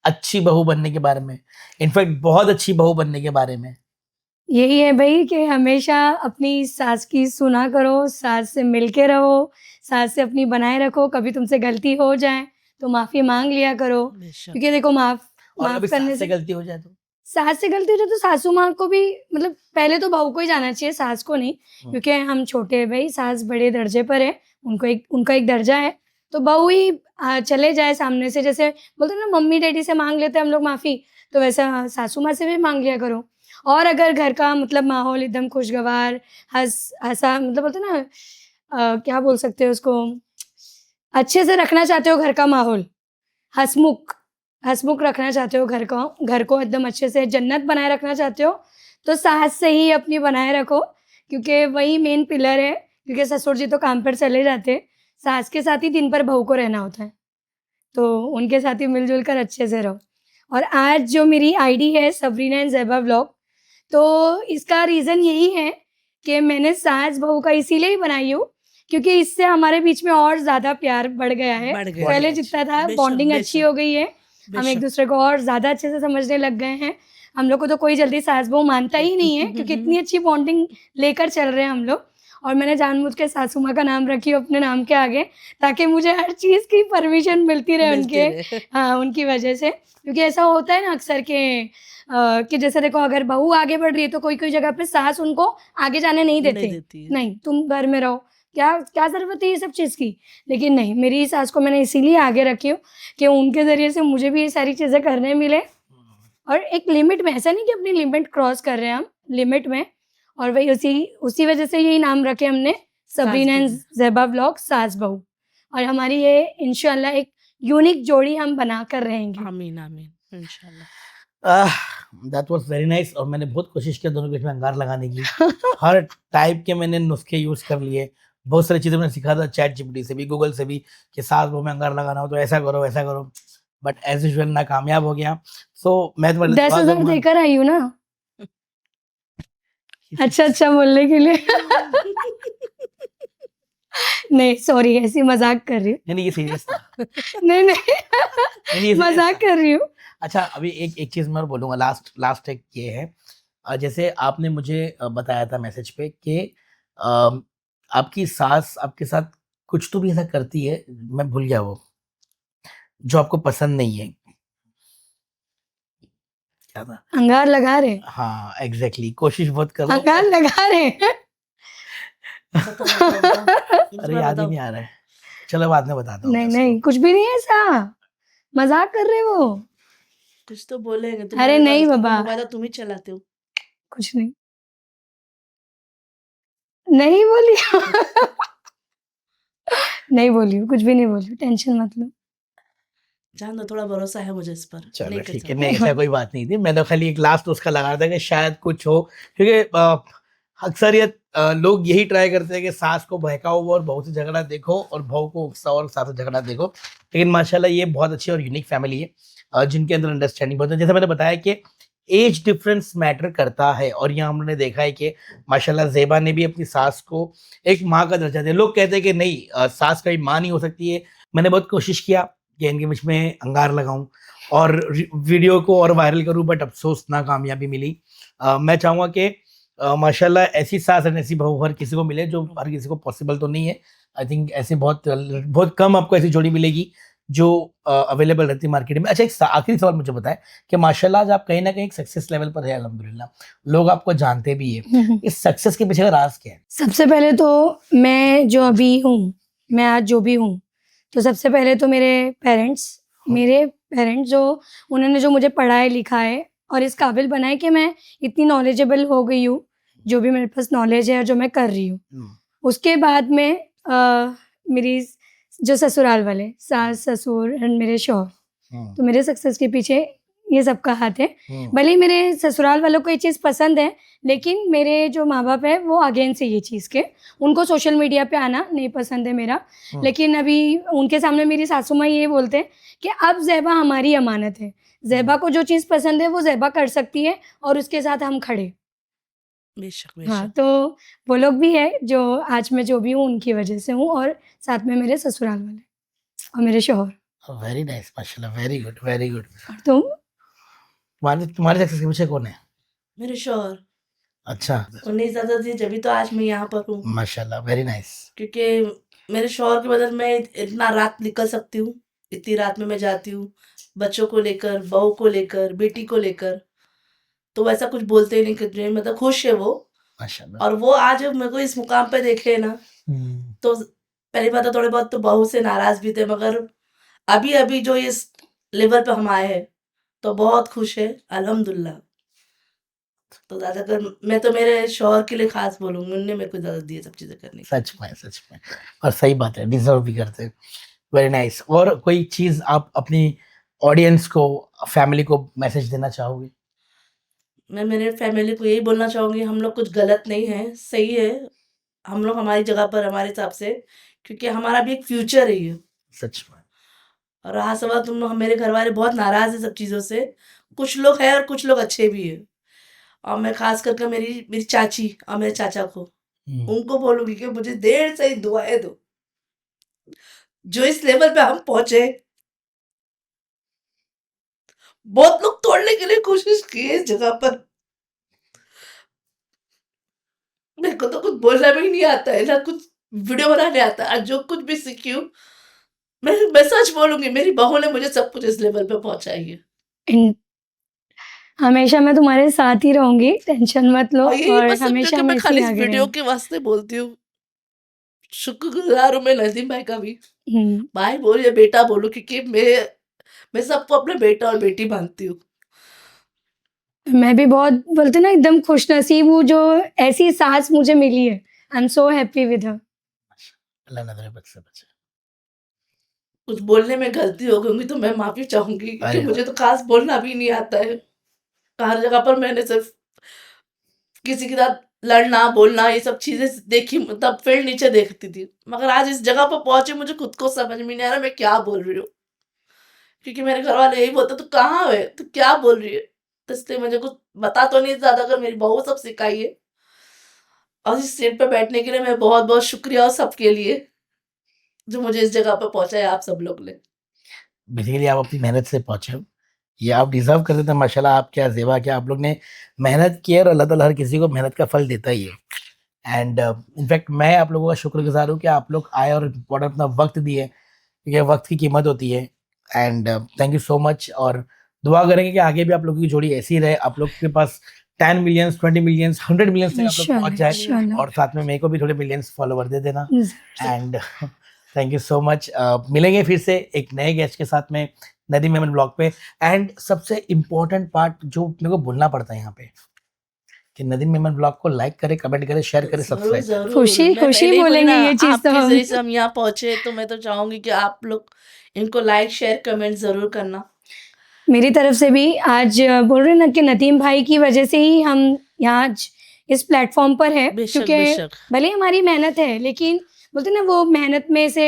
अच्छी बहू बनने के बारे में, इनफैक्ट बहुत अच्छी बहू बनने के बारे में। यही है भाई कि हमेशा अपनी सास की सुना करो, सास से मिल के रहो, सास से अपनी बनाए रखो। कभी तुमसे गलती हो जाए तो माफ़ी माँग लिया करो, बेशक। क्योंकि देखो और माफ़ कभी करने सास से से गलती हो जाए तो? सास से गलती हो जाए तो सासू माँ को भी, मतलब पहले तो बहू को ही जाना चाहिए, सास को नहीं, क्योंकि हम छोटे हैं भाई, सास बड़े दर्जे पर है, उनका एक दर्जा है। तो बहू ही चले जाए सामने से, जैसे बोलते हैं ना मम्मी डैडी से माँग लेते हैं हम लोग माफ़ी, तो वैसा सासू माँ से भी माँग लिया करो। और अगर घर का मतलब माहौल एकदम खुशगवार, हँसा मतलब बोलते हैं ना क्या बोल सकते हैं उसको, अच्छे से रखना चाहते हो घर का माहौल, हँसमुख हँसमुख रखना चाहते हो घर को एकदम अच्छे से जन्नत बनाए रखना चाहते हो, तो सास से ही अपनी बनाए रखो, क्योंकि वही मेन पिलर है, क्योंकि ससुर जी तो काम पर चले जाते हैं, सास के साथ ही दिन भर बहू को रहना होता है, तो उनके साथ ही मिल-जुल कर अच्छे से रहो। और आज जो मेरी आईडी है सबरीना एंड ज़ेबा व्लॉग, तो इसका रीज़न यही है कि मैंने सास-बहू का इसीलिए ही बनाई हूँ, क्योंकि इससे हमारे बीच में और ज़्यादा प्यार बढ़ गया है। बढ़ गया। पहले Bonding जितना था बेशक, बॉन्डिंग अच्छी बेशक, हो गई है, हम एक बेशक। दूसरे को और ज़्यादा अच्छे से समझने लग गए हैं। हम लोग को तो कोई जल्दी सास-बहू मानता ही नहीं है, क्योंकि इतनी अच्छी बॉन्डिंग लेकर चल रहे हैं हम लोग। और मैंने जानबूझ के सासू माँ का नाम रखी है अपने नाम के आगे, ताकि मुझे हर चीज़ की परमिशन मिलती रहे मिलते उनके, रहे। हाँ, उनकी वजह से। क्योंकि ऐसा होता है ना अक्सर कि जैसे देखो अगर बहू आगे बढ़ रही है तो कोई-कोई जगह पे सास उनको आगे जाने नहीं नहीं देते। देती है। नहीं, तुम घर में रहो, क्या क्या ज़रूरत है ये सब चीज़ की? लेकिन नहीं, मेरी सास को मैंने इसीलिए आगे रखी हूँ कि उनके ज़रिए से मुझे भी ये सारी चीज़ें करने मिले, और एक लिमिट में, ऐसा नहीं कि अपनी लिमिट क्रॉस कर रहे हैं हम, लिमिट में। और वही उसी वजह से यही नाम रखे हमने, सबरीना एंड सास-बहू। ज़ेबा व्लॉग सास-बहू। और हमारी ये इंशाल्लाह एक यूनिक जोड़ी हम बनाकर रहेंगे। आमीन, आमीन, इंशाल्लाह। That was very nice. और मैंने बहुत कोशिश किया दोनों के बीच में अंगार लगाने की, हर टाइप के मैंने नुस्खे यूज कर लिए, बहुत सारी चीजें मैंने सीखा था चैट जीपीटी से भी, गूगल से भी, कि सास बहू में अंगार लगाना हो तो ऐसा करो वैसा करो, बट एज यूजुअल नाकामयाब हो गया। सो मैं तुम्हारे लिए दुआ 10,000 करूंगा। देकर आई हूँ ना, अच्छा बोलने के लिए। नहीं सॉरी, ऐसी मज़ाक कर रही हूँ। नहीं, ये सीरियस था। नहीं, नहीं, ये serious मज़ाक था। कर रही हूँ। अच्छा, अभी एक चीज मैं और बोलूंगा, लास्ट लास्ट एक ये है, जैसे आपने मुझे बताया था मैसेज पे कि अ, आपकी सास आपके साथ कुछ तो भी ऐसा करती है, मैं भूल गया वो, जो आपको पसंद नहीं है, क्या था? अंगार लगा रहे हैं, हाँ, एग्जैक्टली, कोशिश बहुत करो। अंगार लगा रहे हैं। बताओ। इस अरे बार याद ही बताओ। नहीं आ रहा है, चलो बाद में बताता हूँ मैं नहीं, उसको। कुछ भी नहीं है ऐसा, मज़ाक कर रहे हो। कुछ तो बोलेंगे। अरे तुम्हारे नहीं पास बाबा, मोबाइल तो तुम ही चलाते हो। कुछ नहीं। नहीं बोली नहीं बोली हूँ, कुछ भी नहीं बोली हूँ, टेंशन मत लो। जान दो, थोड़ा भरोसा है मुझे इस पर। चलो लेके ठीक है, चलो। नहीं ऐसा कोई बात नहीं थी, मैंने खाली एक लास्ट उसका लगा था कि शायद कुछ हो, क्योंकि अक्सरियत लोग यही ट्राई करते हैं कि सास को बहकाओ और बहू से झगड़ा देखो और बहू को उकसाओ और सास से झगड़ा देखो, लेकिन माशाल्लाह ये बहुत अच्छी और यूनिक फैमिली है जिनके अंदर अंडरस्टैंडिंग बहुत है। जैसे मैंने बताया कि एज डिफरेंस मैटर करता है और यहाँ हमने देखा है कि माशाल्लाह ज़ेबा ने भी अपनी सास को एक माँ का दर्जा दिया। लोग कहते हैं कि नहीं सास कभी माँ नहीं हो सकती है। मैंने बहुत कोशिश किया कि इनके बीच में अंगार लगाऊं और वीडियो को और वायरल करूं, बट अफसोस नाकामयाबी मिली। मैं चाहूँगा कि माशाल्लाह ऐसी सास और ऐसी बहू हर किसी को मिले, जो हर किसी को पॉसिबल तो नहीं है। आई थिंक ऐसे बहुत बहुत कम आपको ऐसी जोड़ी मिलेगी जो अवेलेबल रहती है मार्केट में। अच्छा, एक आखिरी सवाल मुझे बताएं कि माशाल्लाह आज आप कहीं ना कहीं सक्सेस लेवल पर है, अल्हम्दुलिल्लाह लोग आपको जानते भी है। इस सक्सेस के पीछे का राज क्या है? सबसे पहले तो मैं जो अभी हूँ, मैं आज जो भी हूँ, तो सबसे पहले तो मेरे पेरेंट्स जो उन्होंने जो मुझे पढ़ाया लिखाया और इस काबिल बनाए कि मैं इतनी नॉलेजेबल हो गई हूँ, जो भी मेरे पास नॉलेज है और जो मैं कर रही हूँ। उसके बाद में मेरी जो ससुराल वाले सास ससुर एंड मेरे शौहर, तो मेरे सक्सेस के पीछे ये सबका हाथ है। भले ही मेरे ससुराल वालों को ये चीज़ पसंद है, लेकिन मेरे जो माँ बाप है वो अगेंस्ट है ये चीज़ के। उनको सोशल मीडिया पे आना नहीं पसंद है मेरा, लेकिन अभी उनके सामने मेरी सासू माँ ये बोलते हैं कि अब ज़ेबा हमारी अमानत है, ज़ेबा को जो चीज़ पसंद है वो ज़ेबा कर सकती है और उसके साथ हम खड़े। बेशक हाँ, बेशक। तो वो लोग भी है जो आज मैं जो भी हूँ उनकी वजह से हूँ, और साथ में मेरे ससुराल वाले और मेरे शौहर। वेरी नाइस, माशाल्लाह, वेरी गुड, वेरी गुड। और तुम? तुम्हारे तुम्हारे सक्सेस के पीछे कौन है? मेरे शौहर अच्छा, उन्हें इजाज़त दी जभी तो आज मैं यहाँ पर हूँ, माशाल्लाह, वेरी नाइस। क्योंकि मेरे शौहर की वजह से मैं इतना रात निकल सकती हूँ। इतनी रात में मैं जाती हूँ, बच्चों को लेकर, बहू को लेकर, बेटी को लेकर, तो वैसा कुछ बोलते ही नहीं, कि मतलब खुश है वो। माशाल्लाह। और वो आज मेरे को इस मुकाम पे देखे ना, तो पहली बात तो थोड़े बहुत तो बहू से नाराज़ भी थे, मगर अभी जो इस लेवल पे हम आए हैं, तो बहुत खुश है, अल्हम्दुलिल्लाह। तो ज़्यादातर मैं तो मेरे शौहर के लिए ख़ास बोलूँगी, उन्होंने मेरे को इजाज़त दी है सब चीज़ें करने की। सच में, सच में, और सही बात है, डिजर्व भी करते हैं। Very nice. और कोई चीज आप अपनी ऑडियंस को, फैमिली को मैसेज देना चाहोगे? मैं मेरे फैमिली को यही बोलना चाहूँगी, हम लोग कुछ गलत नहीं है, सही है। हम लोग हमारी जगह पर हमारे हिसाब से, क्योंकि हमारा भी एक फ्यूचर है ये। सच में। और रहा सवाल तुम लोग, मेरे घर वाले बहुत नाराज़ हैं सब चीज़ों से। कुछ लोग हैं और कुछ लोग अच्छे भी हैं। और मैं ख़ास करके मेरी चाची और मेरे चाचा को, उनको बोलूँगी कि मुझे देर से ही दुआएँ दो। जो इस लेवल पे हम पहुँचे, बहुत लोग तोड़ने के लिए कोशिश की है इस जगह पर। मेरे को तो कुछ बोलना भी नहीं आता है, ना कुछ वीडियो बनाने आता है। आज जो कुछ भी सीखी हूँ, मैं सच बोलूँगी, मेरी बहू ने मुझे सब कुछ इस लेवल पे पहुँचाई है। इन- हमेशा मैं तुम्हारे साथ ही रहूंगी, टेंशन मत लो, और यही और बस समझो हमेशा कि हम मैं ऐसे खाली ही इस आगे वीडियो रहेंगे। के वास्ते बोलती हूँ। शुक्रगुज़ार हूँ मैं नदीम भाई का भी। भाई बोलो या बेटा बोलो, क्योंकि मैं सबको अपना बेटा और बेटी मानती हूँ। मैं भी बहुत, बोलते ना, एकदम खुशनसीब हूँ जो ऐसी सास मुझे मिली है। I am so happy with her. अल्लाह ना करे बच से बचे। कुछ बोलने में गलती हो गई होंगी तो मैं माफ़ी चाहूँगी, क्योंकि अरे मुझे तो ख़ास बोलना भी नहीं आता है। हर जगह पर मैंने सिर्फ़ किसी के साथ लड़ना, बोलना, ये सब चीज़ें देखी, मतलब फील्ड नीचे देखती थी। मगर आज इस जगह पर पहुँचे, मुझे खुद को समझ में नहीं आ रहा मैं क्या बोल रही हूँ। क्योंकि मेरे घर वाले यही बोलते, "तू कहाँ है? तू क्या बोल रही है?" तो इसलिए मुझे कुछ बता तो नहीं ज़्यादा, अगर मेरी बहू सब सिखाई है। और इस सीट पे बैठने के लिए मैं बहुत-बहुत शुक्रिया और सबके लिए, जो मुझे इस जगह पे पहुँचाया आप सब लोग ने। बेसिकली आप अपनी मेहनत से पहुंचे हो, ये आप डिजर्व करते थे। माशाल्लाह, आप क्या ज़ेबा, क्या आप लोग ने मेहनत की है और अल्लाह ताला हर किसी को मेहनत का फल देता ही है। एंड इनफैक्ट मैं आप लोगों का शुक्रगुजार हूँ कि आप लोग आए और इम्पोर्टेंट अपना वक्त दिए, क्योंकि वक्त की कीमत होती है। And thank you so much, और दुआ करेंगे कि आगे भी आप लोगों की जोड़ी ऐसी रहे, आप लोग के पास 10 मिलियंस, 20 मिलियंस, 100 मिलियंस तक आप लोग पहुंच इंशाल्लाह जाए, इंशाल्लाह। और साथ में मेरे को भी थोड़े मिलियंस फॉलोवर दे देना। ज़रूर। And thank you so much. मिलेंगे फिर से एक नए गेस्ट के साथ में नदीम मेमन ब्लॉग पे। एंड सबसे इम्पोर्टेंट पार्ट जो मेरे को बोलना पड़ता है यहाँ पे, कि नदीम मेमन ब्लॉग को लाइक करे, कमेंट करे, शेयर करे, ज़रूर, सब्सक्राइब करे। ज़रूर। खुशी मैं खुशी पहले ही बोली बोलेंगे ना, ये चीज़ तो आपके हम। ज़रिए से हम यहाँ पहुँचे, तो मैं तो चाहूँगी कि आप लोग इनको लाइक, शेयर, कमेंट ज़रूर करना। मेरी तरफ से भी आज बोल रहे हैं ना कि नदीम भाई की वजह से ही हम यहाँ आज इस प्लेटफॉर्म पर है, बेशक क्योंकि बेशक भले हमारी मेहनत है लेकिन बोलते हैं ना वो मेहनत में से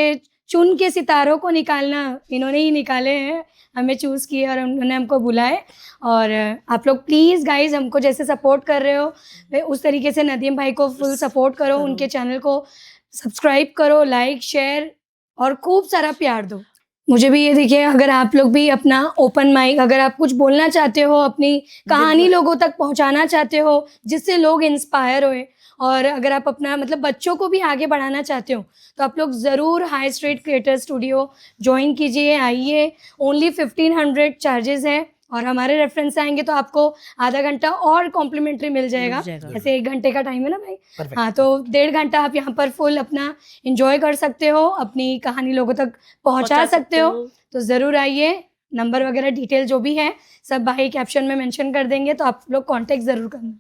चुन के सितारों को निकालना इन्होंने ही निकाले हैं, हमें चूज़ किए और उन्होंने हमको बुलाए। और आप लोग प्लीज़ गाइज हमको जैसे सपोर्ट कर रहे हो उस तरीके से नदीम भाई को फुल सपोर्ट करो, करो। उनके चैनल को सब्सक्राइब करो, लाइक शेयर और खूब सारा प्यार दो। मुझे भी ये देखिए, अगर आप लोग भी अपना ओपन माइक, अगर आप कुछ बोलना चाहते हो, अपनी कहानी बिल्कुल। लोगों तक पहुंचाना चाहते हो जिससे लोग इंस्पायर होए, और अगर आप अपना मतलब बच्चों को भी आगे बढ़ाना चाहते हो तो आप लोग ज़रूर high street creator studio join कीजिए, आइए। ओनली 1500 चार्जेस है और हमारे रेफरेंस आएंगे तो आपको आधा घंटा और कॉम्प्लीमेंट्री मिल जाएगा। मिल जाएगा। ऐसे 1 घंटे का टाइम है ना भाई, Perfect. हाँ, तो 1.5 घंटा आप यहाँ पर फुल अपना इंजॉय कर सकते हो, अपनी कहानी लोगों तक पहुँचा सकते हो। तो ज़रूर आइए, नंबर वगैरह डिटेल जो भी है सब भाई कैप्शन में मेंशन कर देंगे, तो आप लोग कांटेक्ट ज़रूर करना।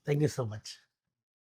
Thank you so much.